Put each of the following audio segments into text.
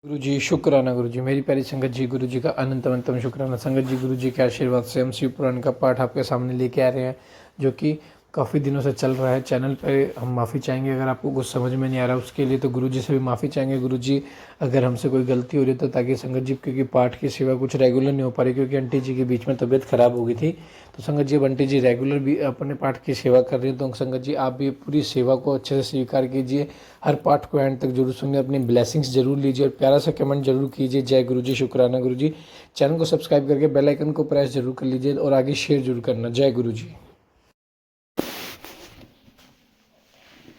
गुरु जी शुक्राना गुरु जी, मेरी प्यारी संगत जी, गुरु जी का अनंत अनंतम शुक्राना। संगत जी, गुरु जी के आशीर्वाद से हम शिव पुराण का पाठ आपके सामने लेके आ रहे हैं, जो कि काफ़ी दिनों से चल रहा है चैनल पे। हम माफ़ी चाहेंगे अगर आपको कुछ समझ में नहीं आ रहा उसके लिए, तो गुरु जी से भी माफ़ी चाहेंगे। गुरु जी अगर हमसे कोई गलती हो रही है तो, ताकि संगत जी, क्योंकि पाठ की सेवा कुछ रेगुलर नहीं हो पा रही, क्योंकि आंटी जी के बीच में तबीयत खराब हो गई थी। तो संगत जी, अब आंटी जी रेगुलर भी अपने पाठ की सेवा कर रही है, तो संगत जी आप भी पूरी सेवा को अच्छे से स्वीकार कीजिए। हर पाठ को एंड तक जरूर सुनिए, अपनी ब्लेसिंग्स जरूर लीजिए और प्यारा सा कमेंट जरूर कीजिए। जय गुरु जी, शुक्राना गुरु जी। चैनल को सब्सक्राइब करके बेल आइकन को प्रेस जरूर कर लीजिए और आगे शेयर जरूर करना। जय गुरु जी।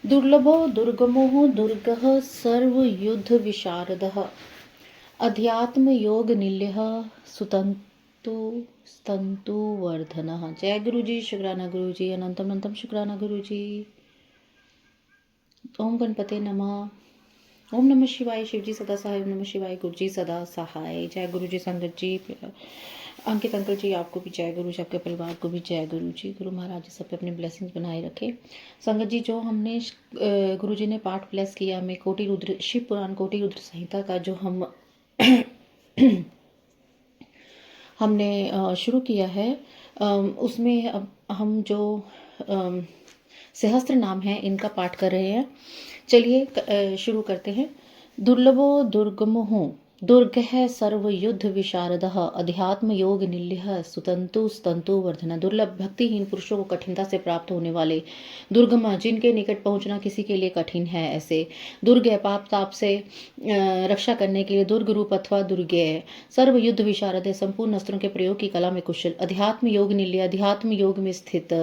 दुर्लभो दुर्गमो दुर्गः सर्वयुद्ध विशारदः अध्यात्म योग निल्यः सुतंतु स्तंतु वर्धनः। जय गुरु जी, शुक्राना गुरु जी, अनंतम अनंतम शुक्राना गुरु जी। ओम गणपते नमः। ओम नमः शिवाय। शिव जी सदा सहाय। ओम नमः शिवाय। गुरु जी सदा सहाय। जय गुरु जी। संगत जी, अंकित अंकल जी, आपको भी जय गुरु जी, आपके परिवार को भी जय गुरु जी। गुरु महाराज जी सब पे अपने ब्लेसिंग्स बनाए रखे। संगत जी, जो हमने गुरु जी ने पाठ ब्लेस किया, हमें कोटि रुद्र शिव पुराण कोटि रुद्र संहिता का जो हमने शुरू किया है, उसमें अब हम जो सहस्त्र नाम है इनका पाठ कर रहे हैं। चलिए शुरू करते हैं। दुर्लभो दुर्गमो दुर्गः सर्वयुद्ध विशारदः अध्यात्म योग निल्यः सुतंतु स्तंतु वर्धन। दुर्लभ, भक्तिहीन पुरुषों को कठिनता से प्राप्त होने वाले। दुर्गम, जिनके निकट पहुंचना किसी के लिए कठिन है, ऐसे। दुर्गय, पाप ताप से रक्षा करने के लिए दुर्ग रूप अथवा दुर्गय। सर्व युद्ध विशारद है, संपूर्ण अस्त्रों के प्रयोग की कला में कुशल। अध्यात्म योग निल्य, अध्यात्म योग में स्थित।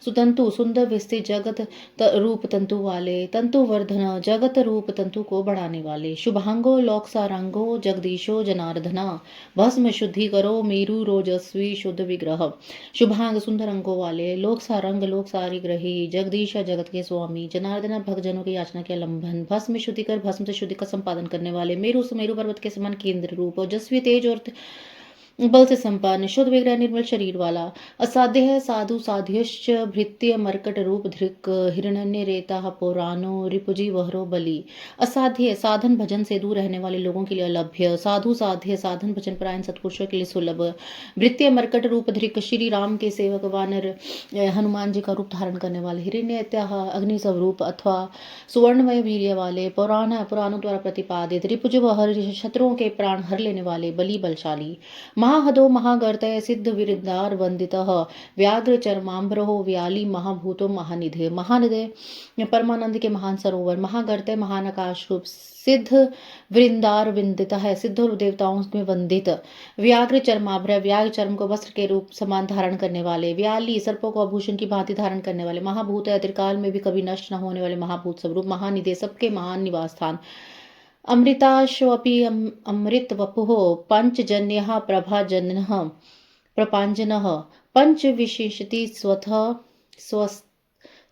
सुतंतु, सुंदर विस्तृत जगत रूप तंतु वाले। तंतु वर्धन, जगत रूप तंतु को बढ़ाने वाले। शुभांगो लोक सारंगो जगदीशो जनार्दना। भस्म शुद्धि करो मेरु रोजस्वी शुद्ध विग्रह। शुभांग, सुंदर अंगों वाले। लोक सारंग, लोक सारिग्रही। जगदीश, जगत के स्वामी। जनार्दना, भक्तजनों की याचना के लंबन। भस्म शुद्धि कर, भस्म से शुद्धि का संपादन करने वाले। मेरु, सुमेरु पर्वत के समान केंद्र रूप। ओजस्वी, तेज और बल से संपन्न। शुद्ध विग्रह, निर्मल शरीर वाला। असाध्य है साधु साध्यश्च भृत्य मर्कट रूप धृक। हिरण्य रेता पुराणो रिपुजी वहरो बलि। असाध्य, साधन भजन से दूर रहने वाले लोगों के लिए अलभ्य। साधु साध्य, साधन भजन परायण सत्पुरुषों के लिए सुलभ। भृत्य मर्कट रूप धृक, श्री राम के सेवक वानर हनुमान जी का रूप धारण करने वाले। हिरण्य अग्नि स्वरूप अथवा सुवर्णमय वीर्य वाले। पुराणों द्वारा प्रतिपादित। रिपुज वहर, शत्रुओं के प्राण हर लेने वाले। बलि, बलशाली। महाहदो महागर्तय सिद्ध विरदार वंदितः। व्याघ्र चरमाम्बरो व्याली महाभूतो महानिधे। महानिधे, परमानंद के महान सरोवर। महागर्तय, महान आकाश रूप। सिद्ध वृंदार वंदित है, सिद्ध देवताओं में वंदित। व्याघ्र चरमाभ्र, व्याघ्र चर्म को वस्त्र के रूप समान धारण करने वाले। व्याली, सर्पों को आभूषण की भांति धारण करने वाले। महाभूत, अतिकाल में भी कभी नष्ट न होने वाले महाभूत स्वरूप। महानिधे, सबके महान निवास स्थान। अमृताश्वपि अमृत वपुः पंचजन्यः प्रभाजनः प्रपांजनः। पंच विशिष्टि स्वतः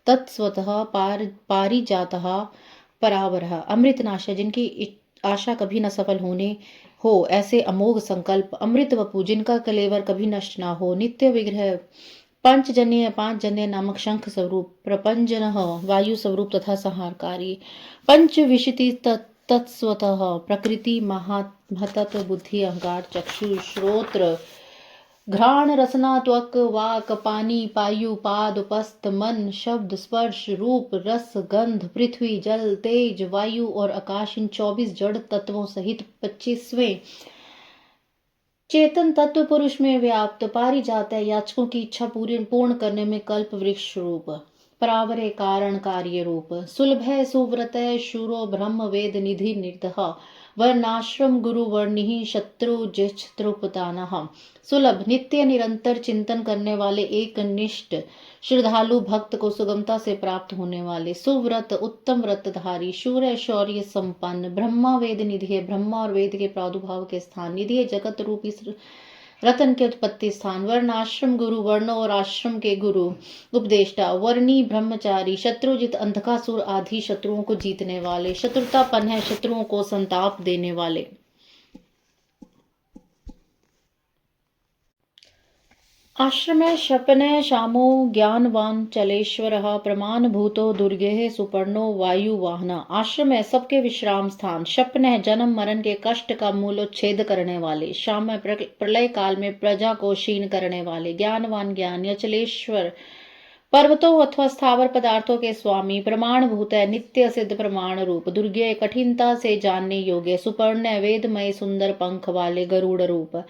तत्स्वतः पारिजातः परावरः। अमृतनाश, जिनकी आशा कभी न सफल होने हो, ऐसे अमोघ संकल्प। अमृत वपु, जिनका कलेवर कभी नष्ट ना हो। नित्य विग्रह। पंचजन्य, पांच जन्य नामक शंख स्वरूप। प्रपंजन, वायु स्वरूप तथा संहारकारी। पंच विशिति तत्स्वतः प्रकृति महतत्व बुद्धि अहंकार चक्षु श्रोत्र घ्राण रसना त्वक वाक पानी पायु पाद उपस्थ मन शब्द स्पर्श रूप रस गंध पृथ्वी जल तेज वायु और आकाश, इन 24 जड़ तत्वों सहित 25वें चेतन तत्व पुरुष में व्याप्त। पारिजात है, याचकों की इच्छा पूर्ण करने में कल्प वृक्ष रूप। परावरे, कारण कार्य रूप। सुलभ है, सुव्रत है, शूरो ब्रह्म वेद निधि निर्दह। वर्णाश्रम गुरु वर्णि शत्रु जत्रुपतानः। सुलभ, नित्य निरंतर चिंतन करने वाले, एक निष्ठ श्रद्धालु भक्त को सुगमता से प्राप्त होने वाले। सुव्रत, उत्तम व्रतधारी। शूर, शौर्य संपन्न। ब्रह्मा वेद निधि है, ब्रह्मा और वेद के प्रादुर्भाव के स्थान। निधि है, जगत रूपी रतन के उत्पत्ति स्थान। वर्ण, आश्रम गुरु, वर्ण और आश्रम के गुरु उपदेष्टा। वर्णी, ब्रह्मचारी। शत्रुजित, अंधकासुर आदि शत्रुओं को जीतने वाले। शत्रुतापन है, शत्रुओं को संताप देने वाले। आश्रमे शपने शामो ज्ञानवान चलेश्वरः प्रमाणभूतो दुर्गेः सुपर्णो वायुवाहन। आश्रम है सबके विश्राम स्थान, शपन है जन्म मरण के कष्ट का मूलोच्छेद करने वाले, शाम है प्रलय काल में प्रजा को क्षीण करने वाले, ज्ञानवान ज्ञान अचलेश्वर पर्वतों अथवा स्थावर पदार्थों के स्वामी, प्रमाणभूत है नित्य सिद्ध प्रमाण रूप, दुर्गे कठिनता से जानने योग्य, सुपर्ण है वेदमय सुंदर पंख वाले गरुड़ रूप,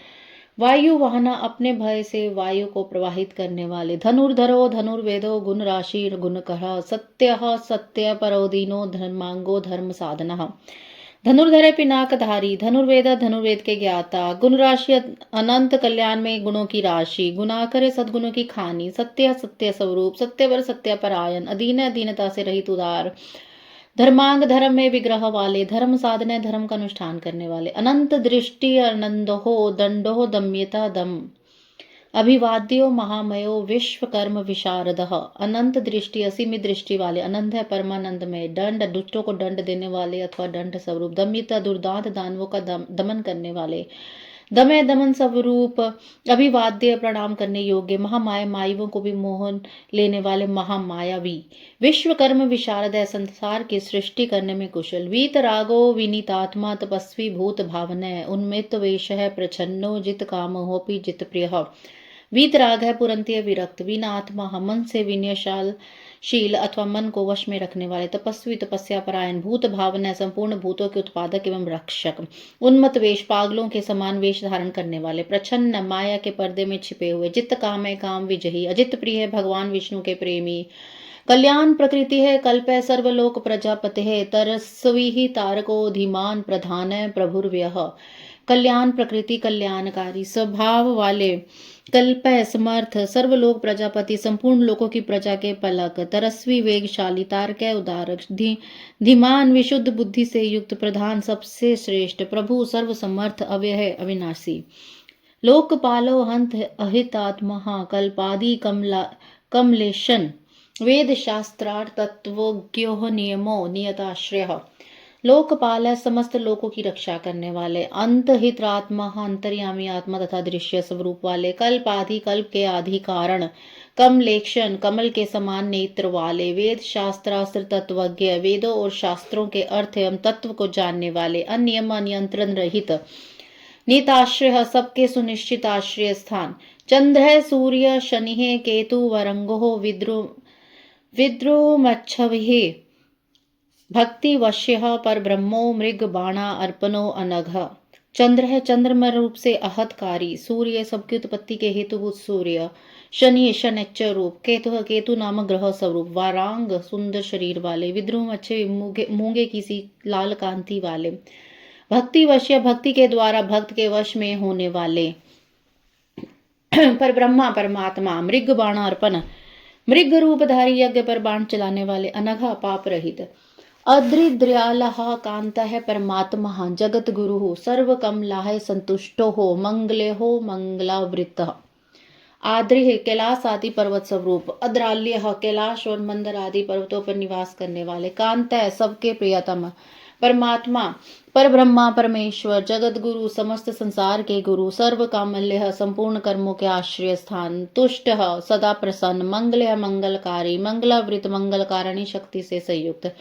वायु वाहना अपने भय से वायु को प्रवाहित करने वाले, धनुर्धरो धनुर्वेदो गुण राशि गुण कह, सत्य सत्य परोदीनो धर्मांगो धर्म साधन, धनुर्धर पिनाकधारी, धनुर्वेद धनुर्वेद के ज्ञाता, गुण राशि अनंत कल्याण में गुणों की राशि, गुना करे सद्गुणों की खानी, सत्य सत्य स्वरूप, सत्यवर सत्य परायण, अधीन अधीनता से रहित उदार, धर्मांग धर्म में विग्रह वाले, धर्म साधन धर्म का अनुष्ठान करने वाले, अनंत दृष्टि आनंदो दंडो दम्यता दम, अभिवाद्यो महामयो विश्वकर्म विशारदः, अनंत दृष्टि असीमित दृष्टि वाले, अनंत है परमानंद में, दंड दुष्टों को दंड देने वाले अथवा दंड स्वरूप, दम्यता दुर्दांत दानवों का दमन करने वाले, दमय दमन स्वरूप, अभिवाद्य प्रणाम करने योग्य, महामाया माइवों को भी मोहन लेने वाले महामायावी, विश्वकर्म विशारद है संसार की सृष्टि करने में कुशल, वीतरागो विनीतात्मा तपस्वी भूत भावना है, उन्मित वेश है प्रछन्नो जित काम होपी जित प्रिय, वीतराग है पुरंतीय विरक्त, वीना आत्मा मन से विनयशाल शील अथवा मन को वश में रखने वाले, तपस्वी तपस्या परायण, भूत भावना संपूर्ण भूतों के उत्पादक एवं रक्षक, उन्मत वेश पागलों के समान वेश धारण करने वाले, प्रछन्न माया के पर्दे में छिपे हुए, जित काम है काम विजयी, अजित प्रिय है भगवान विष्णु के प्रेमी, कल्याण प्रकृति है, कल्प है सर्वलोक प्रजापति है, तरस्वी ही तारको धीमान प्रधान है प्रभुर्व्यः, कल्याण प्रकृति कल्याणकारी स्वभाव वाले, कल्प समर्थ सर्वलोक प्रजापति संपूर्ण लोकों की प्रजा के पलक, तरस्वी वेगशाली तारक उदारक, धीमान विशुद्ध बुद्धि से युक्त, प्रधान सबसे श्रेष्ठ, प्रभु सर्व समर्थ अव्यय अविनाशी, लोकपालो हंत अहितात्मा, कल्पादि कमलेशन, वेद शास्त्रार्थ तत्वज्ञो नियमो नियताश्रय, लोकपाल है समस्त लोकों की रक्षा करने वाले, अंतहित्रात्मा अंतर्यामी आत्मा तथा दृश्य स्वरूप वाले, कल्प आदि कल्प के आदि कारण, कमलेक्षण कमल के समान नेत्र वाले, वेद शास्त्रास्त्र तत्वज्ञ वेदों और शास्त्रों के अर्थ एवं तत्व को जानने वाले, अनियम नियंत्रण रहित, नीताश्रय सबके सुनिश्चित आश्रय स्थान, चंद्र है सूर्य शनि है केतु वरंगो विद्रुमच्छवि, भक्ति वश्य पर ब्रह्मो मृग बाणा अर्पणो अनघ, चंद्र है चंद्रमा रूप से आहतकारी, सूर्य सबकी उत्पत्ति के हेतुभूत सूर्य, शनि शनिच्चर रूप, केतु केतु नामक ग्रह स्वरूप, वारांग सुंदर शरीर वाले, विद्रुम अच्छे मूंगे की सी लाल कांति वाले, भक्ति वश्य भक्ति के द्वारा भक्त के वश में होने वाले, पर ब्रह्मा परमात्मा, मृग बाण अर्पण मृग रूपधारी यज्ञ पर बाण चलाने वाले, अनघा पाप रहित, अद्रिद्रयालः कांत है परमात्मा, जगत गुरु सर्व कमलाह संतुष्टो हो, मंगले हो मंगलावृत, आद्रिह कैलाश आदि पर्वत स्वरूप, अद्राल्य कैलाश और मंदर आदि पर्वतों पर निवास करने वाले, कांत है सबके प्रियतम, परमात्मा पर ब्रह्मा परमेश्वर, जगत गुरु समस्त संसार के गुरु, सर्व कामल्य संपूर्ण कर्मों के आश्रय स्थान, तुष्ट सदा प्रसन्न, मंगल मंगलकारी, मंगलावृत मंगल कारिणी शक्ति से संयुक्त,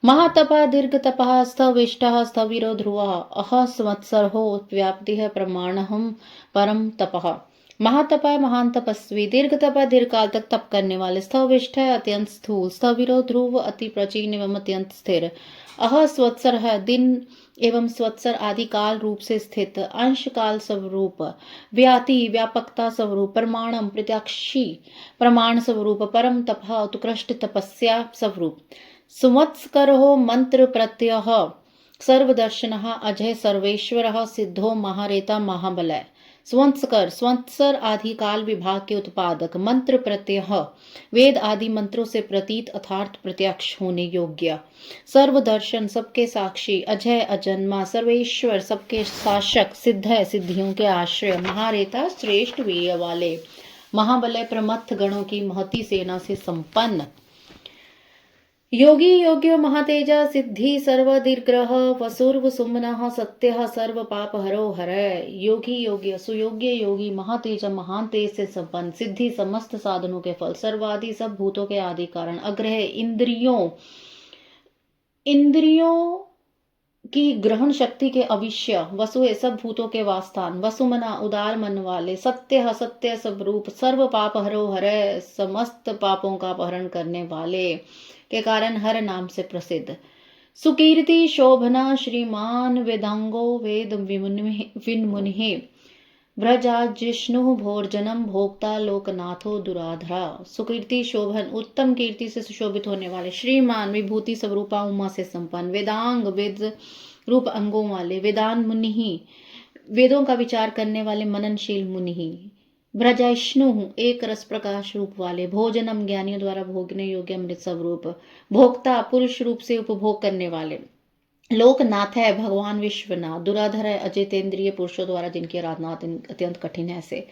महातप दीर्घ तप स्थविष्ट स्थविरो ध्रुव, अह संवत्सर हो व्याप्ति है प्रमाणहम परम तप, महातप महान तपस्वी, दीर्घ तप दीर्घ काल तक तप करने वाले, स्थविष्ट है अत्यंत स्थूल, स्थविरो ध्रुव अति प्राचीन एवं अत्यंत स्थिर, अह स्वत्सर है दिन एवं स्वत्सर आदि काल रूप से स्थित, अंश काल स्वरूप, व्याति व्यापकता स्वरूप, प्रमाणम प्रत्यक्षी प्रमाण स्वरूप, परम तप उत्कृष्ट तपस्या स्वरूप, संवत्सकर मंत्र प्रत्यय सर्वदर्शन अजय सर्वेश्वर सिद्धो महारेता महाबलय, संवत्सकर संवत्सर आदि काल विभाग के उत्पादक, मंत्र प्रत्यय वेद आदि मंत्रों से प्रतीत अर्थात प्रत्यक्ष होने योग्य, सर्वदर्शन सबके साक्षी, अजय अजन्मा सर्वेश्वर सबके शासक, सिद्ध है सिद्धियों के आश्रय, महारेता श्रेष्ठ वीर्य वाले, महाबलय प्रमथ गणों की महती सेना से संपन्न, योगी योग्यो महातेज सिद्धि सर्वदीर्घ वसुर्व सुमनः सत्य सर्व पाप हरो हरै। योगी योग्य सुयोग्य योगी महातेज महान तेज से संपन्न सिद्धि समस्त साधनों के फल सर्वादि सब भूतों के आदि कारण अग्रह इंद्रियों की ग्रहण शक्ति के अविष्य वसु सब भूतों के वास्थान वसुमना उदार मन वाले सत्य सत्य स्वरूप सर्व पाप हरो हरै समस्त पापों का अपहरण करने वाले के कारण हर नाम से प्रसिद्ध सुकीर्ति शोभना श्रीमान वेदांगो वेद विन्मुनि व्रजाजिष्णु भोर्जनम भोक्ता लोकनाथो दुराधरा। सुकीर्ति शोभन उत्तम कीर्ति से सुशोभित होने वाले श्रीमान विभूति स्वरूपा उमा से संपन्न वेदांग वेद रूप अंगों वाले वेदान मुनि ही वेदों का विचार करने वाले मननशील मुनि ही ब्रजाइष्णु एक रस प्रकाश रूप वाले भोजनम ज्ञानियों द्वारा भोगने योग्य अमृत स्वरूप भोक्ता पुरुष रूप से उपभोग करने वाले लोकनाथ है भगवान विश्वनाथ दुराधर है अजितेंद्रिय पुरुषों द्वारा जिनकी आराधना अत्यंत कठिन है ऐसे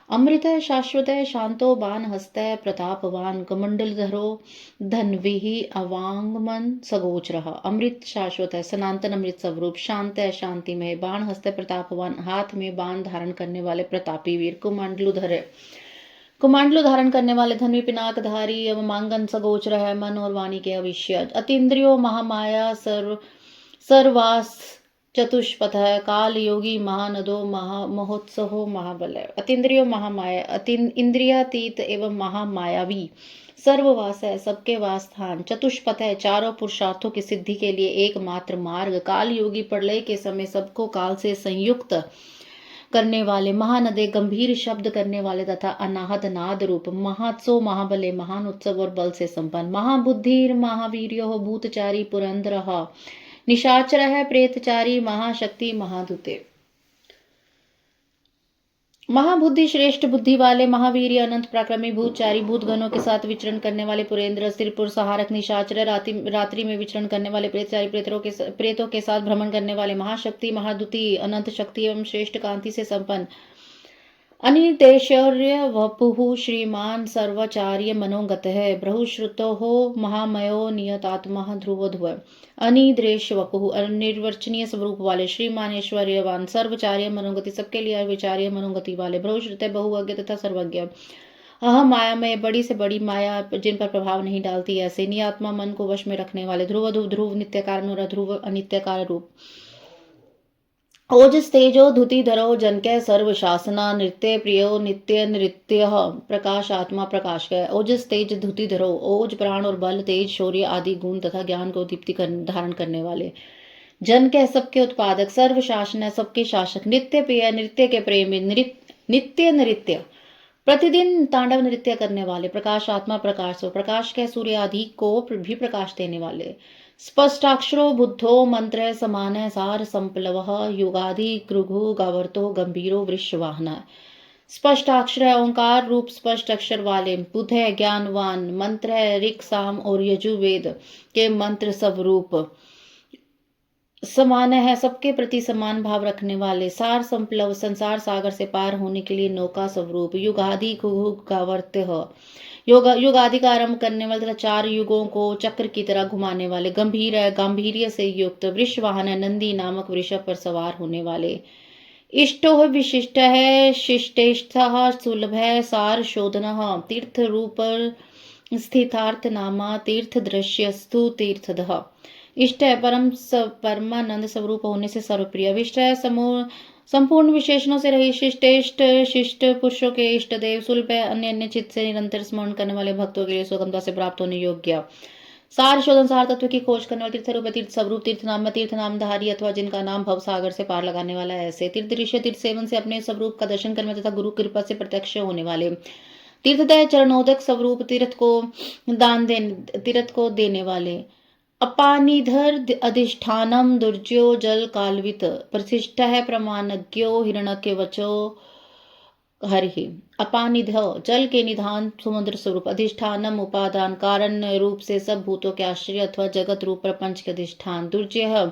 अमृत है शाश्वत है शांतो बान हस्त है प्रतापवान कमंडल धरो धनविही अवांगमन सगोच रहा अमृत शाश्वत है सनातन अमृत स्वरूप शांत है शांति में बाण हस्त प्रतापवान हाथ में बाण धारण करने वाले प्रतापी वीर कुमंडलुधर है कुमांडलु धारण करने वाले धनवी पिनाक धारी एवं मांगन सगोचर है मन और वाणी के अविष्य अतीन्द्रियो महामाया सर्वास चतुष्पथ है काल योगी महानदो महोत्सहो महाबल है अतीन्द्रियो महामाया इंद्रियातीत एवं महामायावी सर्ववास है सबके वास्थान चतुष्पथ है चारों पुरुषार्थों की सिद्धि के लिए एकमात्र मार्ग काल योगी प्रलय के समय सबको काल से संयुक्त करने वाले महानदे गंभीर शब्द करने वाले तथा अनाहत नाद रूप महात्सो महाबले महान उत्सव और बल से संपन्न महाबुद्धि महावीर्यो भूतचारी पुरंदर निशाचर है प्रेतचारी महाशक्ति महादूते महाबुद्धि श्रेष्ठ बुद्धि वाले महावीर अनंत पराक्रमी भूतचारी भूतगणों के साथ विचरण करने वाले पुरेंद्र सिरपुर सहारक निशाचर रात्रि में विचरण करने वाले प्रेतचारी प्रेतों के साथ भ्रमण करने वाले महाशक्ति महादुति अनंत शक्ति एवं श्रेष्ठ कांति से संपन्न अनितेश्वर्य वपुः श्रीमान सर्वाचार्य मनोगत है बहुश्रुतो हो महामयो नियतात्मा ध्रुवध्व अनिद्रेश वपुः निर्वचनीय स्वरूप वाले श्रीमान ऐश्वर्यवान सर्वचार्य मनोगति सबके लिए विचार्य मनोगति वाले बहुश्रुत बहुअज्ञ तथा सर्वज्ञ अहम माया में बड़ी से बड़ी माया जिन पर प्रभाव नहीं डालती ऐसे नियात्मा मन को वश में रखने वाले ध्रुव ध्रुव नित्य कारण और ध्रुव अनित्य कार रूप ओज तेजो धुति धरो जनके सर्व शासना नृत्य प्रियो नित्य नृत्य प्रकाश आत्मा प्रकाश है ओजस तेज धुति धरो ओज प्राण और बल तेज शौर्य आदि गुण तथा ज्ञान को दीप्ति धारण करने वाले जन के सबके उत्पादक सर्व शासन है सबके शासक नित्य प्रिय नृत्य के प्रेमी नित्य नृत्य प्रतिदिन तांडव नृत्य करने वाले प्रकाश आत्मा प्रकाश हो प्रकाश के सूर्य आदि को भी प्रकाश देने वाले स्पष्टाक्षरो बुद्धो मंत्र समान सार संप्लव युगादि कृघु गावर्तो गंभीरो वृषवाहन स्पष्टाक्षर ओंकार रूप स्पष्ट अक्षर वाले बुद्ध है ज्ञानवान मंत्र है ऋक साम और यजुर्वेद के मंत्र स्वरूप समान है सबके प्रति समान भाव रखने वाले सार संप्लव संसार सागर से पार होने के लिए नौका स्वरूप युगादि गावर्त्य युग आदि का आरंभ करने वाले तथा 4 युगों को चक्र की तरह घुमाने वाले गंभीर है गांभीर्य से युक्त वृषवाहन है नंदी नामक वृषभ पर सवार होने वाले इष्टो विशिष्ट है शिष्टेष्ठ सुलभ है सार शोधन तीर्थ रूप स्थितार्थ नामा तीर्थ दृश्य स्तु तीर्थदः इष्ट है परमानंद स्वरूप होने से सर्वप्रिय विष्ट है संपूर्ण विशेषणों से रही शिष्ट पुरुषों के इष्ट देव सुलभ है अन्य अन्य चित्त से निरंतर स्मरण करने वाले भक्तों के लिए सुगमता से प्राप्त होने योग्य सार शोधन सार तत्व की खोज करने वाले तीर्थ रूप तीर्थ स्वरूप तीर्थ नामधारी अथवा जिनका नाम भव सागर से पार लगाने वाला है ऐसे तीर्थ दृश्य तीर्थ सेवन से अपने स्वरूप का दर्शन करने तथा गुरु कृपा से प्रत्यक्ष होने वाले तीर्थदय चरणोदक स्वरूप तीर्थ को देने वाले अपानिधर अधिष्ठानम दुर्जो जल कालवित प्रतिष्ठा है प्रमाणज्ञो हिरण्यके वचो हरि अपानिध जल के निधान समुद्र स्वरूप अधिष्ठानम उपादान कारण रूप से सब भूतों के आश्रय अथवा जगत रूप प्रपंच के अधिष्ठान दुर्जय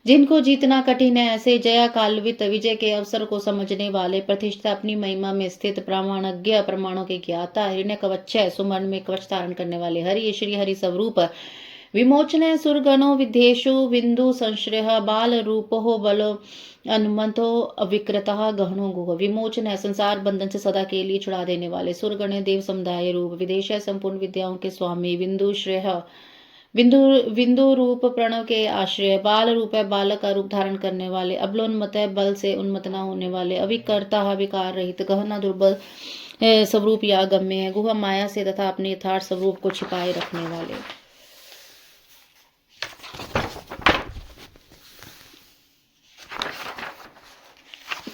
जिनको जीतना कठिन है ऐसे जया कालवित विजय के अवसर को समझने वाले प्रतिष्ठा अपनी महिमा में स्थित प्रामाणज्ञ प्रमाणों के ज्ञाता हिरण्य कवच सुमन में कवच धारण करने वाले हरि श्री हरि स्वरूप विमोचने सुरगणो विद्येषु बिंदु संश्रय बाल रूपो बल अनुमतो अविकृतः गहनो गुह। विमोचन है संसार बंधन से सदा के लिए छुड़ा देने वाले। सुरगण देव समुदाय रूप। विदेश है संपूर्ण विद्याओं के स्वामी। बिंदु श्रेय बिंदु बिंदु रूप प्रणव के आश्रय। बाल रूप है बालक का रूप धारण करने वाले। अबलोन्मत है बल से उन्मत न होने वाले। अविकर्ता विकार रहित। गहना दुर्बल स्वरूप या गम्य है। गुहा माया से तथा अपने यथार्थ स्वरूप को छिपाए रखने वाले।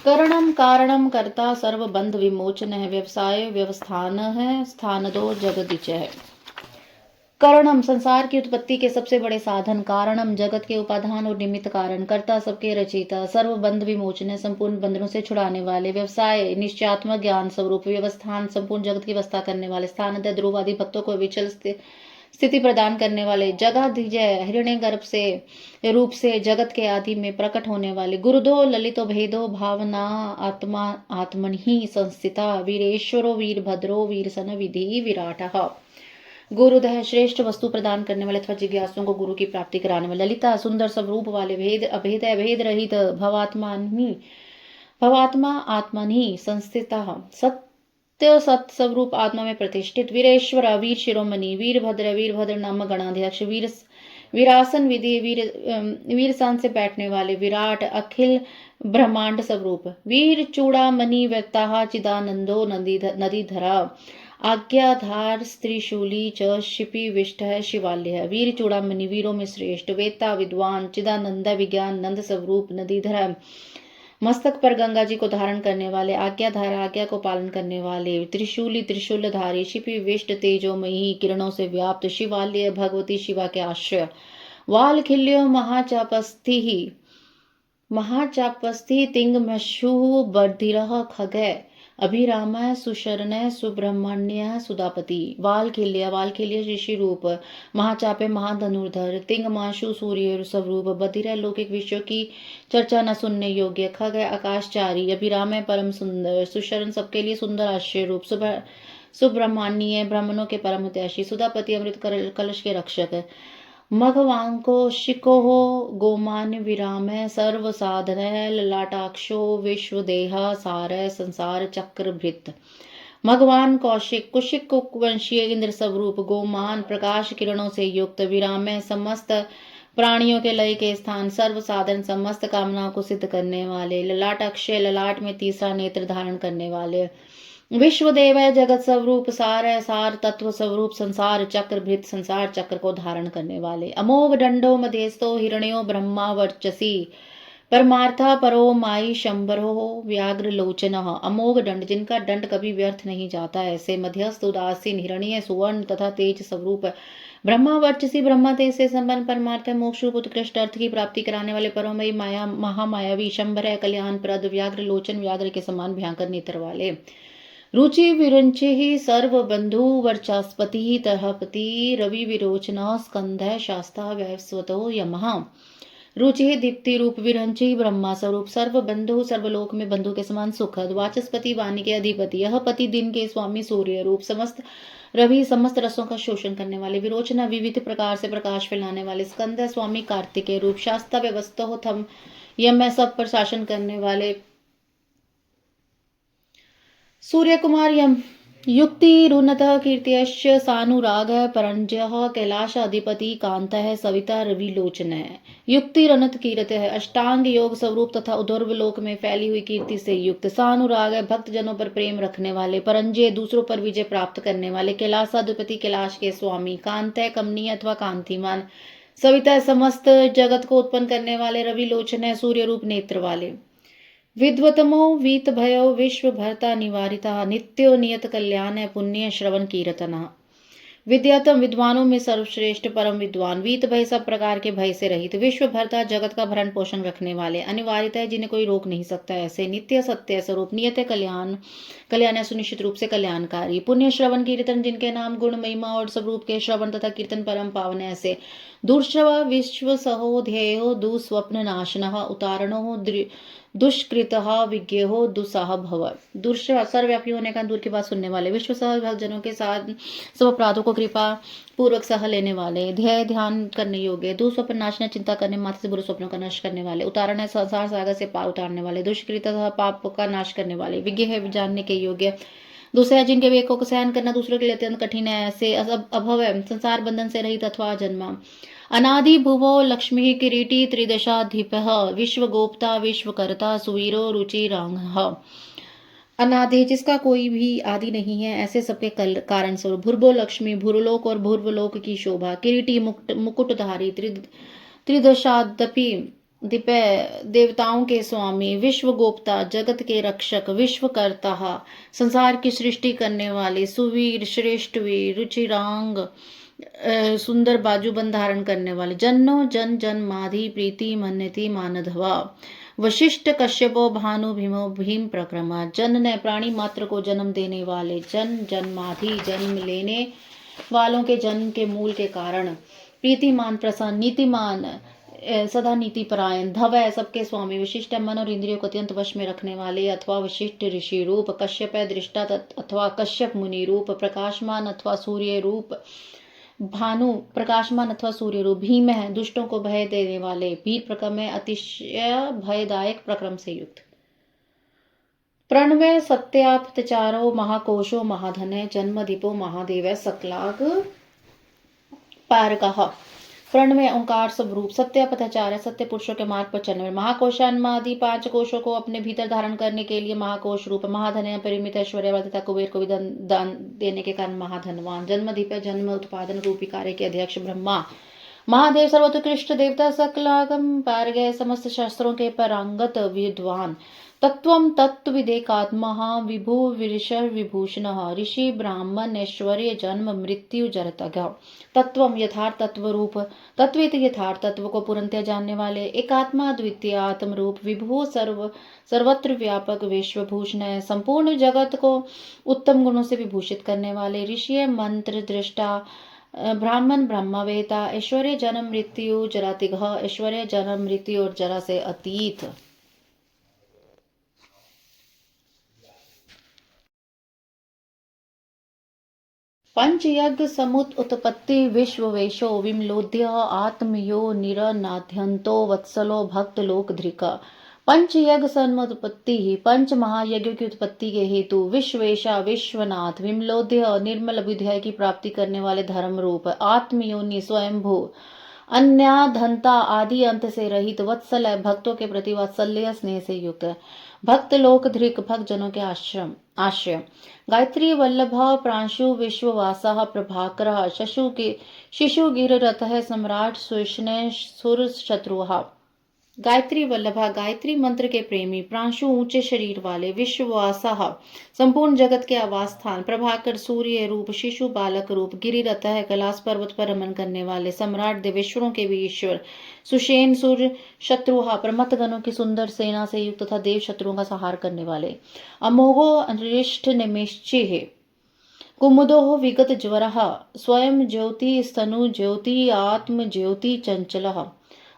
करणम कारणम कर्ता सर्व बंध विमोचन है। व्यवसाय व्यवस्थान है। स्थान दो जगदिच है। करणम संसार की उत्पत्ति के सबसे बड़े साधन। कारणम जगत के उपादान और निमित्त कारण। कर्ता सबके रचयिता। सर्व बंध विमोचन है संपूर्ण बंधनों से छुड़ाने वाले। व्यवसाय निश्चयात्मक ज्ञान स्वरूप। व्यवस्थान संपूर्ण जगत की व्यवस्था करने वाले। स्थान ध्रुव आदि भक्तों को विचल स्थिति प्रदान करने वाले। जगदिजय हिरण्य गर्भ से रूप से जगत के आदि में प्रकट होने वाले। गुरुदो ललितो भेदो भावना आत्मा आत्मन ही संस्थिता। वीरेश्वरो वीरभद्रो वीरसन विधि विराटः। गुरुदह श्रेष्ठ वस्तु प्रदान करने वाले अथवा जिज्ञासुओं को गुरु की प्राप्ति कराने वाले। ललिता सुंदर स्वरूप वाले। भेद अभेद भेद रहित। भवात्मा आत्मन ही संस्थितः। सत्य सत स्वरूप आत्मा में प्रतिष्ठित। वीरेश्वर वीर शिरोमणि। वीरभद्र नामक गणाध्यक्ष। वीरासन विधि वीर सन से बैठने वाले। विराट अखिल ब्रह्मांड स्वरूप। वीर चूड़ामणि व्यक्ता चिदानंदो नदीधरा। आज्ञाधार स्त्रीशूली च शिपि विष्ट शिवाल्य। वीर चूड़ामणि वीरों में श्रेष्ठ। वेता विद्वान। चिदानंद विज्ञान नंद स्वरूप नदीधर। मस्तक पर गंगा जी को धारण करने वाले। आज्ञाधार आज्ञा को पालन करने वाले। त्रिशूली त्रिशूलधारी। शिपि विष्ट तेजोमयी किरणों से व्याप्त। शिवाल्य भगवती शिवा के आश्रय। वाल खिल्यो महाचापस्थि तिंग मशु बर्धिरः खगय। अभिरामय सुशरण सुब्रह्मण्य सुदापति। वाल खिल्य ऋषि रूप। महाचापे महाधनुर्धर। तिंग माशु सूर्य स्वरूप। बधिर लौकिक विषयों की चर्चा न सुनने योग्य। खग आकाशचारी। अभिरामय परम सुंदर। सुशरण सबके लिए सुंदर आश्रय रूप। सुब्रह्मण्य ब्राह्मणों के परम हितैषी। सुदापति अमृत कलश के रक्षक। मघवांको शिको गोमान्य विरामय सर्व साधन ललाटाक्षो विश्वदेह सार संसार चक्र भृत। मघवान कौशिक कुशिक कुवंशीय इंद्र स्वरूप। गोमान प्रकाश किरणों से युक्त। विरामय समस्त प्राणियों के लय के स्थान। सर्व साधन समस्त कामनाओं को सिद्ध करने वाले। ललाट अक्षय ललाट में तीसरा नेत्र धारण करने वाले। विश्वदेव जगत स्वरूप। सार तत्व स्वरूप। संसार चक्र भृत संसार चक्र को धारण करने वाले। अमोघ दंडो मध्यस्थो हिरण्यो ब्रह्मा वर्चसी। परमार्था परो माई शंबरो व्याघ्र लोचन। अमोघ दंड जिनका दंड कभी व्यर्थ नहीं जाता। ऐसे मध्यस्थ उदासीन हिरण्य सुवर्ण तथा तेज स्वरूप। ब्रह्मा वर्चसी ब्रह्मा तेज से संपन्न परमार्थ मोक्ष रूप उत्कृष्ट अर्थ की प्राप्ति कराने वाले। परोमयी माया महामायावी शंबर है कल्याण प्रद। व्याघ्र लोचन व्याघ्र के समान भयंकर नेत्र वाले। रुचि विरंचि ही सर्व बंधु वर्चास्पति तरहपति। रवि विरोचन स्कंध शास्ता वैवस्वतो यमः। रुचि दीप्ति रूप। विरंचि ब्रह्मा स्वरूप। सर्व बंधु सर्वलोक में बंधु के समान सुखद। वाचस्पति वाणी के अधिपति। यह पति दिन के स्वामी सूर्य रूप। समस्त रवि समस्त रसों का शोषण करने वाले। विरोचना विविध प्रकार से प्रकाश फैलाने वाले। स्कंद स्वामी कार्तिकेय रूप। शास्ता व्यवस्थो थम यम सब पर शासन करने वाले। सूर्य कुमार यम। युक्ति रुनतः कीर्त्यश्च सानुराग परंजय कैलाश अधिपति कांत है सविता रवि लोचन है। युक्ति रनत कीर्त है अष्टांग योग स्वरूप तथा उधर्व लोक में फैली हुई कीर्ति से युक्त। सानुराग है भक्त जनों पर प्रेम रखने वाले। परंजय दूसरों पर विजय प्राप्त करने वाले। कैलाश अधिपति कैलाश के स्वामी। कांत है कमनीय अथवा कांतिमान। सविता समस्त जगत को उत्पन्न करने वाले। रवि लोचन है सूर्य रूप नेत्र वाले। विद्वतमो वीत भयो विश्व भरता निवारिता। नित्यो नियत कल्याण पुण्य श्रवण कीर्तना। विद्यातम विद्वानों में सर्वश्रेष्ठ परम विद्वान। वीत भय सब प्रकार के भय से रहित। विश्व भरता जगत का भरण पोषण रखने वाले। अनिवार्यता है जिन्हें कोई रोक नहीं सकता। ऐसे नित्य सत्य स्वरूप। नियत कल्याण सुनिश्चित रूप से कल्याणकारी। पुण्य श्रवण कीर्तन जिनके नाम गुण महिमा और स्वरूप के श्रवण तथा कीर्तन परम पावन। ऐसे दुर्शव विश्व सहो ध्येयो दुस्वप्न नाशनः उतारणो दुष्कृतः विज्ञेहो दुस्साह भव। दुर्शव सर्वव्यापी होने का, दूर की बात सुनने वाले, विश्व सह भक्तजनों के साथ सब अपराधों को कृपा पूर्वक सह लेने वाले, ध्येय ध्यान करने योग्य, दुस्वप्न नाशना चिंता करने मात्र से बुरे स्वप्नों का नाश करने वाले, उतारण है संसार सागर से पार उतारने वाले, दुष्कृत पाप का नाश करने वाले, विज्ञ है जानने के योग्य, दूसरे जिनके विवेकों को सहन करना दूसरों के लिए अत्यंत कठिन है, ऐसे अभव है, संसार बंधन से रहित अथवा जन्मा, अनादि भुवो लक्ष्मी किरीटी त्रिदशाधिपः विश्वगोप्ता विश्वकर्ता सुवीरो रुचिरांगः। अनादि जिसका कोई भी आदि नहीं है, ऐसे सबके कारण स्वरूप, भूर्भो लक्ष्मी भूर्लोक और भूर्वलोक की शोभा, किरीटी मुकुटधारी त्रिदशादपि दिपे देवताओं के स्वामी, विश्वगोप्ता जगत के रक्षक, विश्वकर्ता संसार की सृष्टि करने वाले, सुवीर श्रेष्ठ वीर, रुचिरांग सुंदर बाजूबंद धारण करने वाले, जन्नो जन जन माधि प्रीति मन्यति मानधवा, वशिष्ठ कश्यपो भानु भीमो भीम प्रक्रमा, जन ने प्राणी मात्र को जन्म देने वाले, जन जन्माधि जन्म लेने वालों के जन्म के मूल के कारण, प्रीतिमान प्रसन्न नीतिमान सदा नीति परायण, धवय सबके स्वामी, विशिष्ट मन और इंद्रियों को अत्यंत वश में रखने वाले अथवा विशिष्ट ऋषि रूप, कश्यप दृष्टा अथवा कश्यप मुनि रूप, प्रकाशमान अथवा सूर्य रूप, भानु प्रकाशमान अथवा सूर्य रूप, भीम है दुष्टों को भय देने वाले, भीर प्रक्रम है अतिशय भयदायक प्रक्रम से युक्त, प्रणवय सत्यापचारो महाकोशो महाधन है, जन्म दीपो महादेव सकलाग पारकः, प्रण में ओंकार स्वरूप, सत्य पथाचार है, सत्य पुरुषों के मार्ग पर चलने वाले, महाकोशान्मादि 5 कोशों को अपने भीतर धारण करने के लिए महाकोश रूप, महाधन परिमित ऐश्वर्यवान तथा कुबेर को भी दान देने के कारण महाधनवान, जन्मदीप जन्म उत्पादन रूपी कार्य के अध्यक्ष ब्रह्मा, महादेव सर्वोत्कृष्ट देवता, सकलागम पार गए समस्त शास्त्रों के परांगत विद्वान, तत्वम तत्विदेकात्मा विभु विऋषर विभूषण, ऋषि ब्राह्मण ऐश्वर्य जन्म मृत्यु जरतग, तत्वम यथार्थ तत्व रूप, तत्वित यथार्थ तत्व को पूर्णतः जानने वाले, एकात्मा द्वितीय आत्म रूप, विभु सर्वत्र व्यापक विश्वभूषण है, संपूर्ण जगत को उत्तम गुणों से विभूषित करने वाले, ऋषि मंत्र दृष्टा, ब्राह्मण ब्रह्मवेता, ऐश्वर्य जन्म मृत्यु जरातिघ, ऐश्वर्य जन्म मृत्यु और जरा से अतीत, पंचयज्ञ समुत उत्पत्ति विश्ववेशो विमलोध्य आत्मयो निरनाद्यंतो वत्सलो भक्त लोक धृक, पंचयज्ञ समुत्पत्ति ही पंच महायज्ञों की उत्पत्ति के हेतु, विश्वेशा विश्वनाथ, विमलोध्य निर्मल विद्या की प्राप्ति करने वाले धर्म रूप, आत्मयोनि स्वयंभू, अन्याधनता आदि अंत से रहित, वत्सल है भक्तों के प्रति वात्सल्य स्नेह से युक्त, भक्त लोक धृक भक्त जनों के आश्रय, गायत्री वल्लभ प्रांशु विश्ववासा प्रभाकर, शिशु गिर रथ सम्राट सुष्ण सुर शत्रुहा, गायत्री वल्लभा गायत्री मंत्र के प्रेमी, प्रांशु ऊंचे शरीर वाले, विश्ववासा संपूर्ण जगत के आवास स्थान, प्रभाकर सूर्य रूप, शिशु बालक रूप, गिरिरथ है कैलाश पर्वत पर रमन करने वाले, सम्राट देवेश्वरों के भी ईश्वर, सुषेण सुर शत्रुहा प्रमथ गणों की सुंदर सेना से युक्त तथा देव शत्रुओं का संहार करने वाले, अमोघो अरिष्ट निमिश्चि कुमुदो विगत ज्वर, स्वयं ज्योति स्तनु ज्योति आत्म ज्योति चंचल,